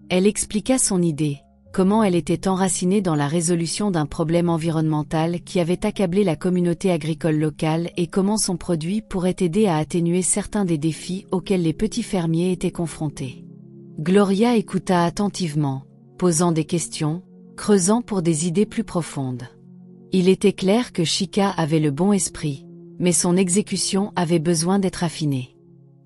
A: Elle expliqua son idée, comment elle était enracinée dans la résolution d'un problème environnemental qui avait accablé la communauté agricole locale et comment son produit pourrait aider à atténuer certains des défis auxquels les petits fermiers étaient confrontés. Gloria écouta attentivement, posant des questions, creusant pour des idées plus profondes. Il était clair que Chika avait le bon esprit, mais son exécution avait besoin d'être affinée.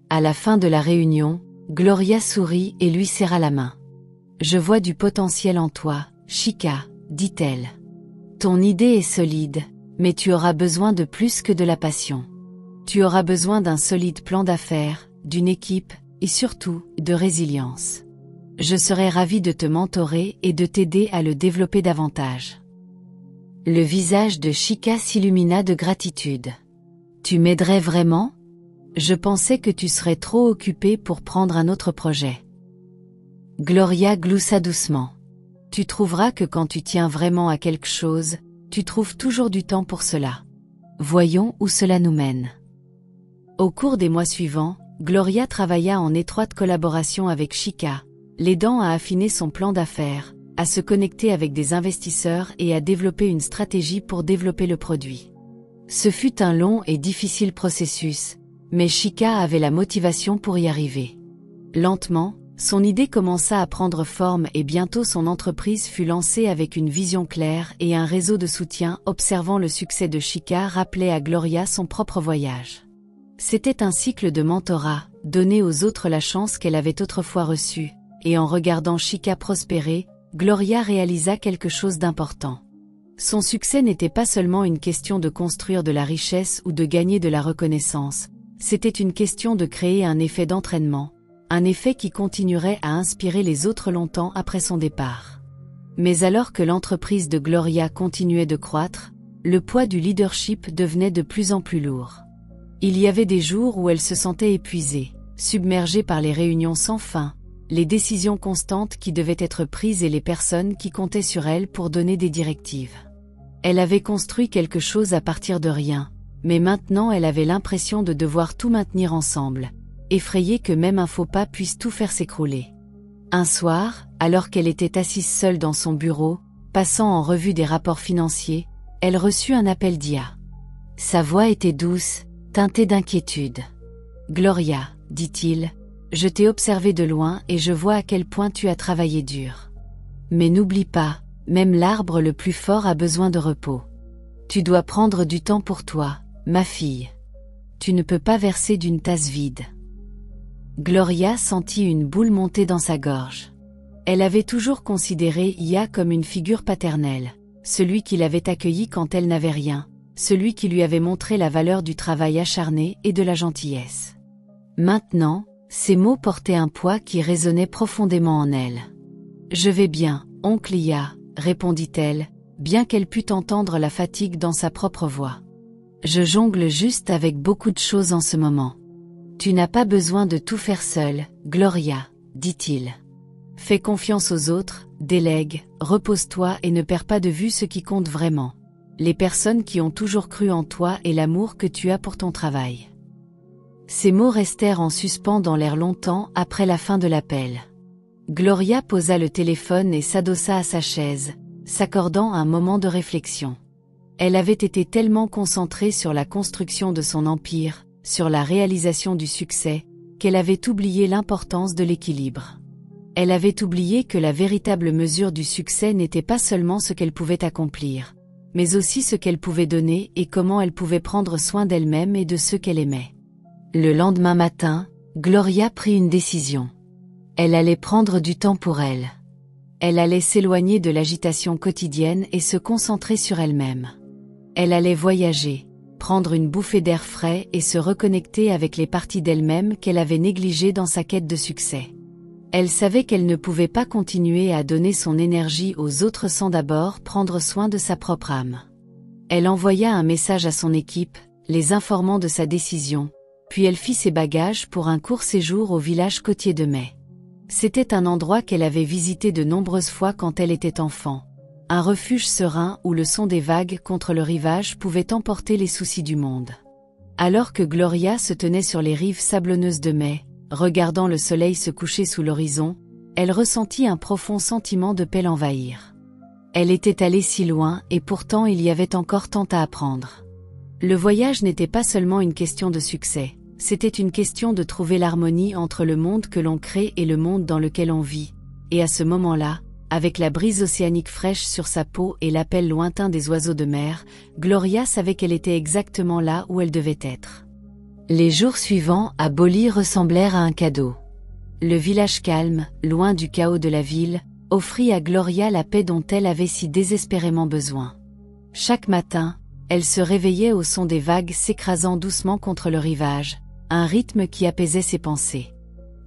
A: À la fin de la réunion, Gloria sourit et lui serra la main. « Je vois du potentiel en toi, Chika, » dit-elle. « Ton idée est solide, mais tu auras besoin de plus que de la passion. Tu auras besoin d'un solide plan d'affaires, d'une équipe, et surtout, de résilience. Je serai ravie de te mentorer et de t'aider à le développer davantage. » Le visage de Chika s'illumina de gratitude. « Tu m'aiderais vraiment ? Je pensais que tu serais trop occupé pour prendre un autre projet. » Gloria gloussa doucement. « Tu trouveras que quand tu tiens vraiment à quelque chose, tu trouves toujours du temps pour cela. Voyons où cela nous mène. » Au cours des mois suivants, Gloria travailla en étroite collaboration avec Chika, l'aidant à affiner son plan d'affaires, à se connecter avec des investisseurs et à développer une stratégie pour développer le produit. Ce fut un long et difficile processus, mais Chika avait la motivation pour y arriver. Lentement, son idée commença à prendre forme et bientôt son entreprise fut lancée avec une vision claire et un réseau de soutien. Observant le succès de Chika rappelait à Gloria son propre voyage. C'était un cycle de mentorat, donner aux autres la chance qu'elle avait autrefois reçue, et en regardant Chika prospérer, Gloria réalisa quelque chose d'important. Son succès n'était pas seulement une question de construire de la richesse ou de gagner de la reconnaissance, c'était une question de créer un effet d'entraînement, un effet qui continuerait à inspirer les autres longtemps après son départ. Mais alors que l'entreprise de Gloria continuait de croître, le poids du leadership devenait de plus en plus lourd. Il y avait des jours où elle se sentait épuisée, submergée par les réunions sans fin, les décisions constantes qui devaient être prises et les personnes qui comptaient sur elle pour donner des directives. Elle avait construit quelque chose à partir de rien, mais maintenant elle avait l'impression de devoir tout maintenir ensemble, effrayée que même un faux pas puisse tout faire s'écrouler. Un soir, alors qu'elle était assise seule dans son bureau, passant en revue des rapports financiers, elle reçut un appel d'Ia. Sa voix était douce, teintée d'inquiétude. « Gloria, dit-il, je t'ai observé de loin et je vois à quel point tu as travaillé dur. Mais n'oublie pas, même l'arbre le plus fort a besoin de repos. Tu dois prendre du temps pour toi, ma fille. Tu ne peux pas verser d'une tasse vide. » Gloria sentit une boule monter dans sa gorge. Elle avait toujours considéré Ia comme une figure paternelle, celui qui l'avait accueillie quand elle n'avait rien, celui qui lui avait montré la valeur du travail acharné et de la gentillesse. Maintenant, ces mots portaient un poids qui résonnait profondément en elle. « Je vais bien, oncle Ia, » répondit-elle, bien qu'elle pût entendre la fatigue dans sa propre voix. « Je jongle juste avec beaucoup de choses en ce moment. » « Tu n'as pas besoin de tout faire seule, Gloria, dit-il. Fais confiance aux autres, délègue, repose-toi et ne perds pas de vue ce qui compte vraiment. Les personnes qui ont toujours cru en toi et l'amour que tu as pour ton travail. Ces mots restèrent en suspens dans l'air longtemps après la fin de l'appel. Gloria posa le téléphone et s'adossa à sa chaise, s'accordant un moment de réflexion. Elle avait été tellement concentrée sur la construction de son empire, sur la réalisation du succès, qu'elle avait oublié l'importance de l'équilibre. Elle avait oublié que la véritable mesure du succès n'était pas seulement ce qu'elle pouvait accomplir, mais aussi ce qu'elle pouvait donner et comment elle pouvait prendre soin d'elle-même et de ceux qu'elle aimait. Le lendemain matin, Gloria prit une décision. Elle allait prendre du temps pour elle. Elle allait s'éloigner de l'agitation quotidienne et se concentrer sur elle-même. Elle allait voyager, prendre une bouffée d'air frais et se reconnecter avec les parties d'elle-même qu'elle avait négligées dans sa quête de succès. Elle savait qu'elle ne pouvait pas continuer à donner son énergie aux autres sans d'abord prendre soin de sa propre âme. Elle envoya un message à son équipe, les informant de sa décision, puis elle fit ses bagages pour un court séjour au village côtier de Mai. C'était un endroit qu'elle avait visité de nombreuses fois quand elle était enfant. Un refuge serein où le son des vagues contre le rivage pouvait emporter les soucis du monde. Alors que Gloria se tenait sur les rives sablonneuses de Mai, regardant le soleil se coucher sous l'horizon, elle ressentit un profond sentiment de paix l'envahir. Elle était allée si loin et pourtant il y avait encore tant à apprendre. Le voyage n'était pas seulement une question de succès, c'était une question de trouver l'harmonie entre le monde que l'on crée et le monde dans lequel on vit, et à ce moment-là, avec la brise océanique fraîche sur sa peau et l'appel lointain des oiseaux de mer, Gloria savait qu'elle était exactement là où elle devait être. Les jours suivants à Boli ressemblèrent à un cadeau. Le village calme, loin du chaos de la ville, offrit à Gloria la paix dont elle avait si désespérément besoin. Chaque matin, elle se réveillait au son des vagues s'écrasant doucement contre le rivage, un rythme qui apaisait ses pensées.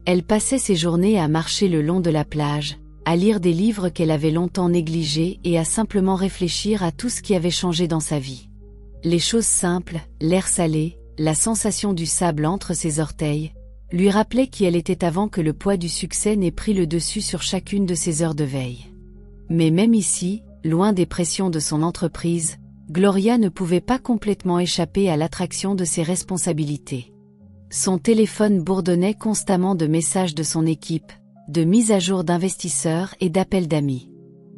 A: Elle passait ses journées à marcher le long de la plage, à lire des livres qu'elle avait longtemps négligés et à simplement réfléchir à tout ce qui avait changé dans sa vie. Les choses simples, l'air salé, la sensation du sable entre ses orteils, lui rappelaient qui elle était avant que le poids du succès n'ait pris le dessus sur chacune de ses heures de veille. Mais même ici, loin des pressions de son entreprise, Gloria ne pouvait pas complètement échapper à l'attraction de ses responsabilités. Son téléphone bourdonnait constamment de messages de son équipe, de mises à jour d'investisseurs et d'appels d'amis.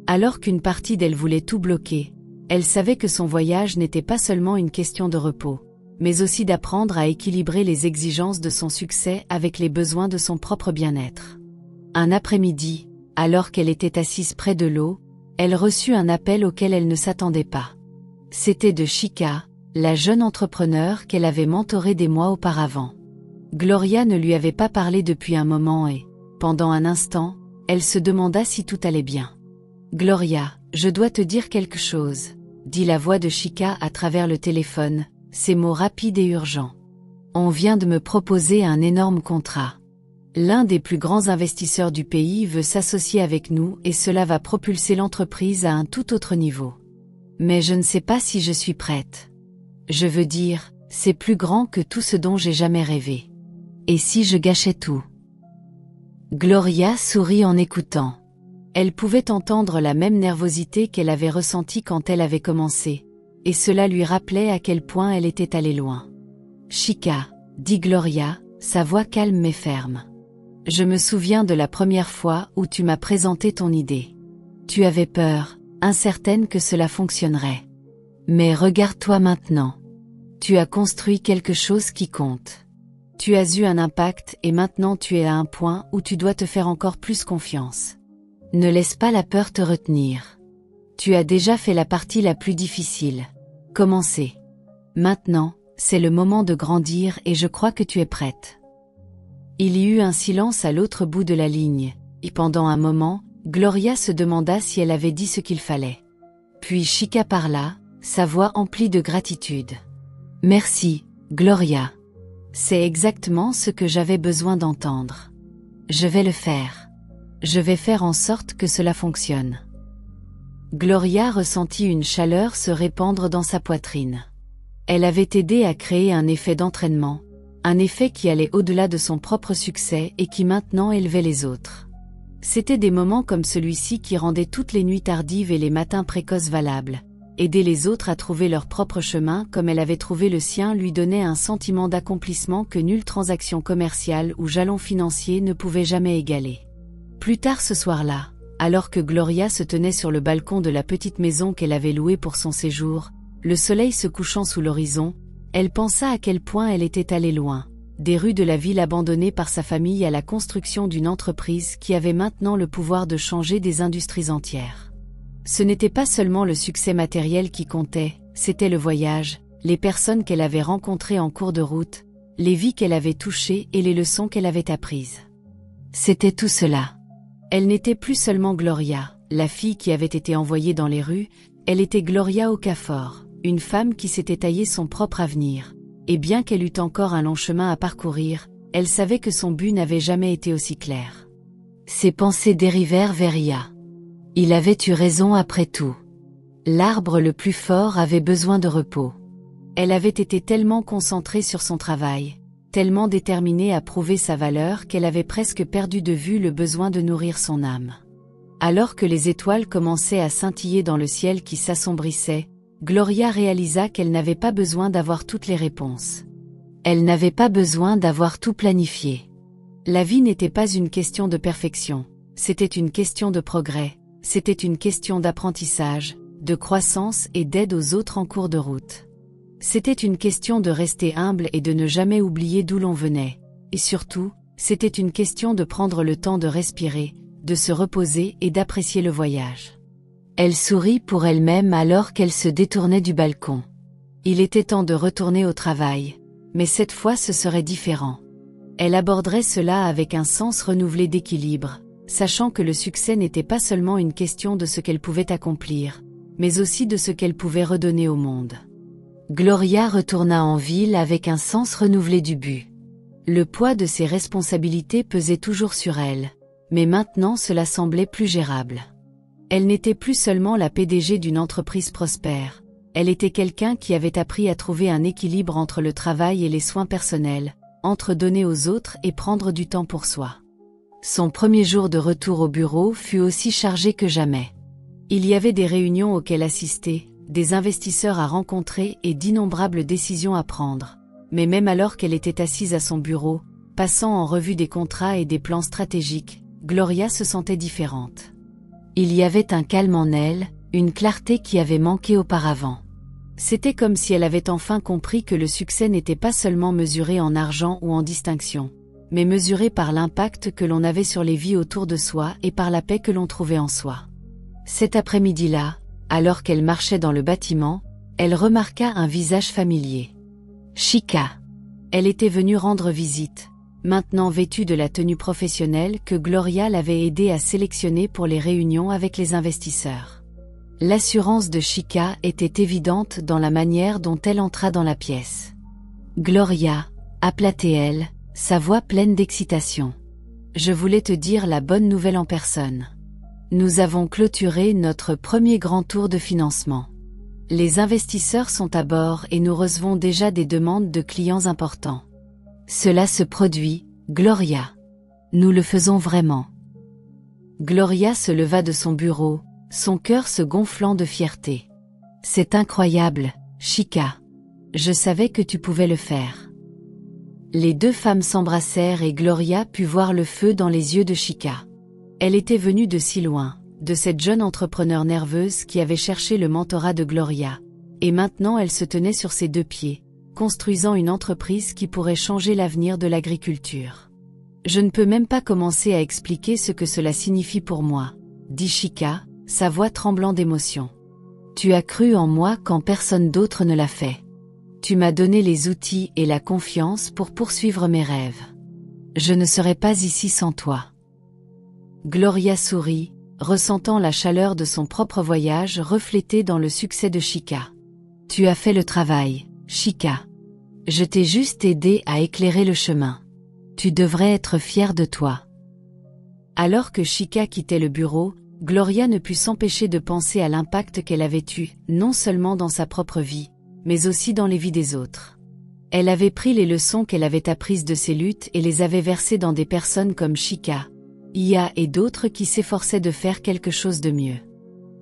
A: Alors qu'une partie d'elle voulait tout bloquer, elle savait que son voyage n'était pas seulement une question de repos, mais aussi d'apprendre à équilibrer les exigences de son succès avec les besoins de son propre bien-être. Un après-midi, alors qu'elle était assise près de l'eau, elle reçut un appel auquel elle ne s'attendait pas. C'était de Chika, la jeune entrepreneur qu'elle avait mentorée des mois auparavant. Gloria ne lui avait pas parlé depuis un moment et, pendant un instant, elle se demanda si tout allait bien. « Gloria, je dois te dire quelque chose », dit la voix de Chika à travers le téléphone, ses mots rapides et urgents. « On vient de me proposer un énorme contrat. L'un des plus grands investisseurs du pays veut s'associer avec nous et cela va propulser l'entreprise à un tout autre niveau. Mais je ne sais pas si je suis prête. Je veux dire, c'est plus grand que tout ce dont j'ai jamais rêvé. Et si je gâchais tout ?» Gloria sourit en écoutant. Elle pouvait entendre la même nervosité qu'elle avait ressentie quand elle avait commencé, et cela lui rappelait à quel point elle était allée loin. « Chika, » dit Gloria, sa voix calme mais ferme. « Je me souviens de la première fois où tu m'as présenté ton idée. Tu avais peur, incertaine que cela fonctionnerait. Mais regarde-toi maintenant. Tu as construit quelque chose qui compte. Tu as eu un impact et maintenant tu es à un point où tu dois te faire encore plus confiance. Ne laisse pas la peur te retenir. Tu as déjà fait la partie la plus difficile. Commencez. Maintenant, c'est le moment de grandir et je crois que tu es prête. » Il y eut un silence à l'autre bout de la ligne, et pendant un moment, Gloria se demanda si elle avait dit ce qu'il fallait. Puis Chika parla, sa voix emplie de gratitude. « Merci, Gloria. C'est exactement ce que j'avais besoin d'entendre. Je vais le faire. Je vais faire en sorte que cela fonctionne. » Gloria ressentit une chaleur se répandre dans sa poitrine. Elle avait aidé à créer un effet d'entraînement, un effet qui allait au-delà de son propre succès et qui maintenant élevait les autres. C'étaient des moments comme celui-ci qui rendaient toutes les nuits tardives et les matins précoces valables. Aider les autres à trouver leur propre chemin comme elle avait trouvé le sien lui donnait un sentiment d'accomplissement que nulle transaction commerciale ou jalon financier ne pouvait jamais égaler. Plus tard ce soir-là, alors que Gloria se tenait sur le balcon de la petite maison qu'elle avait louée pour son séjour, le soleil se couchant sous l'horizon, elle pensa à quel point elle était allée loin, des rues de la ville abandonnée par sa famille à la construction d'une entreprise qui avait maintenant le pouvoir de changer des industries entières. Ce n'était pas seulement le succès matériel qui comptait, c'était le voyage, les personnes qu'elle avait rencontrées en cours de route, les vies qu'elle avait touchées et les leçons qu'elle avait apprises. C'était tout cela. Elle n'était plus seulement Gloria, la fille qui avait été envoyée dans les rues, elle était Gloria Okafor, une femme qui s'était taillé son propre avenir, et bien qu'elle eût encore un long chemin à parcourir, elle savait que son but n'avait jamais été aussi clair. Ses pensées dérivèrent vers Ia. Il avait eu raison après tout. L'arbre le plus fort avait besoin de repos. Elle avait été tellement concentrée sur son travail, tellement déterminée à prouver sa valeur qu'elle avait presque perdu de vue le besoin de nourrir son âme. Alors que les étoiles commençaient à scintiller dans le ciel qui s'assombrissait, Gloria réalisa qu'elle n'avait pas besoin d'avoir toutes les réponses. Elle n'avait pas besoin d'avoir tout planifié. La vie n'était pas une question de perfection, c'était une question de progrès. C'était une question d'apprentissage, de croissance et d'aide aux autres en cours de route. C'était une question de rester humble et de ne jamais oublier d'où l'on venait. Et surtout, c'était une question de prendre le temps de respirer, de se reposer et d'apprécier le voyage. Elle sourit pour elle-même alors qu'elle se détournait du balcon. Il était temps de retourner au travail, mais cette fois ce serait différent. Elle aborderait cela avec un sens renouvelé d'équilibre, sachant que le succès n'était pas seulement une question de ce qu'elle pouvait accomplir, mais aussi de ce qu'elle pouvait redonner au monde. Gloria retourna en ville avec un sens renouvelé du but. Le poids de ses responsabilités pesait toujours sur elle, mais maintenant cela semblait plus gérable. Elle n'était plus seulement la PDG d'une entreprise prospère, elle était quelqu'un qui avait appris à trouver un équilibre entre le travail et les soins personnels, entre donner aux autres et prendre du temps pour soi. Son premier jour de retour au bureau fut aussi chargé que jamais. Il y avait des réunions auxquelles assister, des investisseurs à rencontrer et d'innombrables décisions à prendre. Mais même alors qu'elle était assise à son bureau, passant en revue des contrats et des plans stratégiques, Gloria se sentait différente. Il y avait un calme en elle, une clarté qui avait manqué auparavant. C'était comme si elle avait enfin compris que le succès n'était pas seulement mesuré en argent ou en distinction, mais mesuré par l'impact que l'on avait sur les vies autour de soi et par la paix que l'on trouvait en soi. Cet après-midi-là, alors qu'elle marchait dans le bâtiment, elle remarqua un visage familier. Chika. Elle était venue rendre visite, maintenant vêtue de la tenue professionnelle que Gloria l'avait aidée à sélectionner pour les réunions avec les investisseurs. L'assurance de Chika était évidente dans la manière dont elle entra dans la pièce. Gloria, aplatait-elle, sa voix pleine d'excitation. Je voulais te dire la bonne nouvelle en personne. Nous avons clôturé notre premier grand tour de financement. Les investisseurs sont à bord et nous recevons déjà des demandes de clients importants. Cela se produit, Gloria. Nous le faisons vraiment. Gloria se leva de son bureau, son cœur se gonflant de fierté. C'est incroyable, Chika. Je savais que tu pouvais le faire. Les deux femmes s'embrassèrent et Gloria put voir le feu dans les yeux de Chika. Elle était venue de si loin, de cette jeune entrepreneure nerveuse qui avait cherché le mentorat de Gloria, et maintenant elle se tenait sur ses deux pieds, construisant une entreprise qui pourrait changer l'avenir de l'agriculture. Je ne peux même pas commencer à expliquer ce que cela signifie pour moi, dit Chika, sa voix tremblant d'émotion. Tu as cru en moi quand personne d'autre ne l'a fait. Tu m'as donné les outils et la confiance pour poursuivre mes rêves. Je ne serais pas ici sans toi. Gloria sourit, ressentant la chaleur de son propre voyage reflétée dans le succès de Chika. Tu as fait le travail, Chika. Je t'ai juste aidé à éclairer le chemin. Tu devrais être fière de toi. Alors que Chika quittait le bureau, Gloria ne put s'empêcher de penser à l'impact qu'elle avait eu, non seulement dans sa propre vie, mais aussi dans les vies des autres. Elle avait pris les leçons qu'elle avait apprises de ses luttes et les avait versées dans des personnes comme Chika, Ia et d'autres qui s'efforçaient de faire quelque chose de mieux.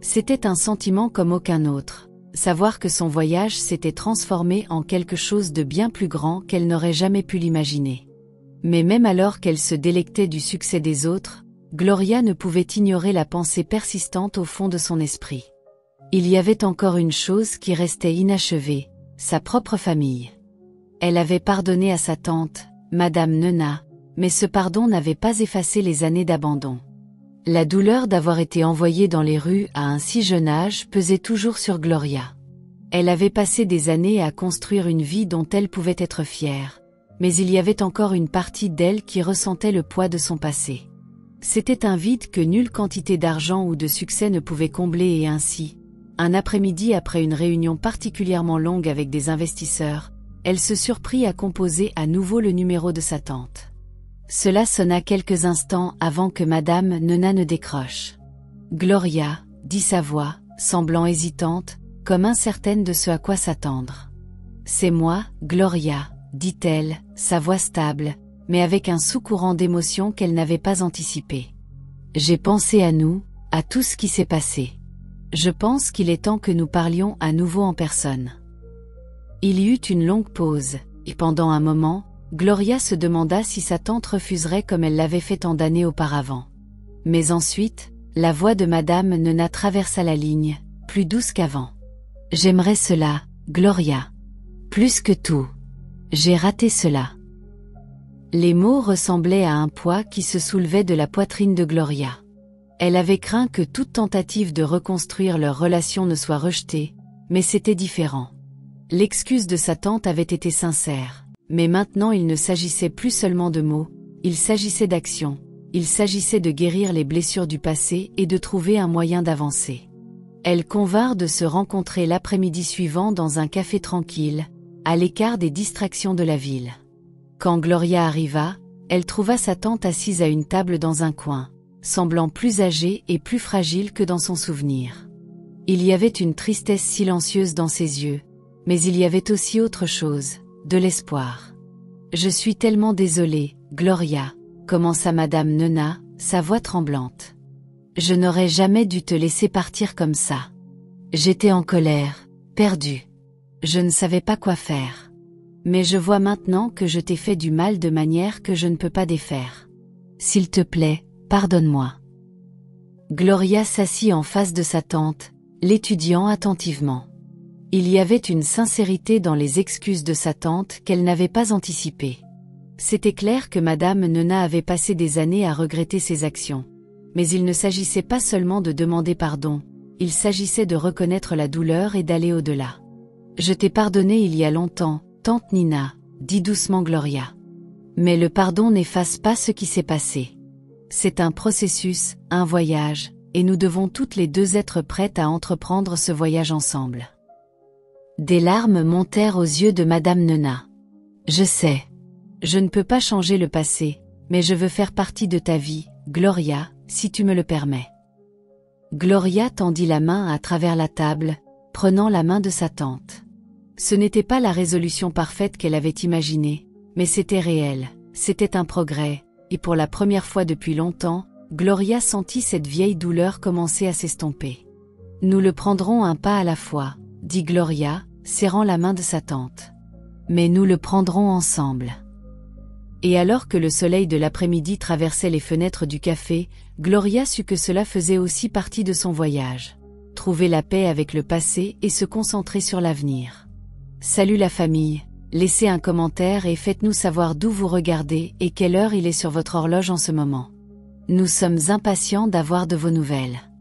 A: C'était un sentiment comme aucun autre, savoir que son voyage s'était transformé en quelque chose de bien plus grand qu'elle n'aurait jamais pu l'imaginer. Mais même alors qu'elle se délectait du succès des autres, Gloria ne pouvait ignorer la pensée persistante au fond de son esprit. Il y avait encore une chose qui restait inachevée, sa propre famille. Elle avait pardonné à sa tante, Madame Nena, mais ce pardon n'avait pas effacé les années d'abandon. La douleur d'avoir été envoyée dans les rues à un si jeune âge pesait toujours sur Gloria. Elle avait passé des années à construire une vie dont elle pouvait être fière, mais il y avait encore une partie d'elle qui ressentait le poids de son passé. C'était un vide que nulle quantité d'argent ou de succès ne pouvait combler et ainsi, un après-midi après une réunion particulièrement longue avec des investisseurs, elle se surprit à composer à nouveau le numéro de sa tante. Cela sonna quelques instants avant que Madame Nena ne décroche. « Gloria », dit sa voix, semblant hésitante, comme incertaine de ce à quoi s'attendre. « C'est moi, Gloria », dit-elle, sa voix stable, mais avec un sous-courant d'émotion qu'elle n'avait pas anticipé. « J'ai pensé à nous, à tout ce qui s'est passé. Je pense qu'il est temps que nous parlions à nouveau en personne. » Il y eut une longue pause, et pendant un moment, Gloria se demanda si sa tante refuserait comme elle l'avait fait tant d'années auparavant. Mais ensuite, la voix de Madame Nena traversa la ligne, plus douce qu'avant. « J'aimerais cela, Gloria. Plus que tout. J'ai raté cela. » Les mots ressemblaient à un poids qui se soulevait de la poitrine de Gloria. Elle avait craint que toute tentative de reconstruire leur relation ne soit rejetée, mais c'était différent. L'excuse de sa tante avait été sincère. Mais maintenant il ne s'agissait plus seulement de mots, il s'agissait d'action, il s'agissait de guérir les blessures du passé et de trouver un moyen d'avancer. Elles convinrent de se rencontrer l'après-midi suivant dans un café tranquille, à l'écart des distractions de la ville. Quand Gloria arriva, elle trouva sa tante assise à une table dans un coin, semblant plus âgée et plus fragile que dans son souvenir. Il y avait une tristesse silencieuse dans ses yeux, mais il y avait aussi autre chose. De l'espoir. « Je suis tellement désolée, Gloria », commença Madame Nena, sa voix tremblante. « Je n'aurais jamais dû te laisser partir comme ça. J'étais en colère, perdue. Je ne savais pas quoi faire. Mais je vois maintenant que je t'ai fait du mal de manière que je ne peux pas défaire. S'il te plaît, pardonne-moi. » Gloria s'assit en face de sa tante, l'étudiant attentivement. Il y avait une sincérité dans les excuses de sa tante qu'elle n'avait pas anticipée. C'était clair que Madame Nena avait passé des années à regretter ses actions. Mais il ne s'agissait pas seulement de demander pardon, il s'agissait de reconnaître la douleur et d'aller au-delà. « Je t'ai pardonné il y a longtemps, tante Nina », dit doucement Gloria. « Mais le pardon n'efface pas ce qui s'est passé. C'est un processus, un voyage, et nous devons toutes les deux être prêtes à entreprendre ce voyage ensemble. » Des larmes montèrent aux yeux de Madame Nena. « Je sais. Je ne peux pas changer le passé, mais je veux faire partie de ta vie, Gloria, si tu me le permets. » Gloria tendit la main à travers la table, prenant la main de sa tante. Ce n'était pas la résolution parfaite qu'elle avait imaginée, mais c'était réel, c'était un progrès, et pour la première fois depuis longtemps, Gloria sentit cette vieille douleur commencer à s'estomper. « Nous le prendrons un pas à la fois, » dit Gloria, serrant la main de sa tante. « Mais nous le prendrons ensemble. » Et alors que le soleil de l'après-midi traversait les fenêtres du café, Gloria sut que cela faisait aussi partie de son voyage. Trouver la paix avec le passé et se concentrer sur l'avenir. Salut la famille, laissez un commentaire et faites-nous savoir d'où vous regardez et quelle heure il est sur votre horloge en ce moment. Nous sommes impatients d'avoir de vos nouvelles.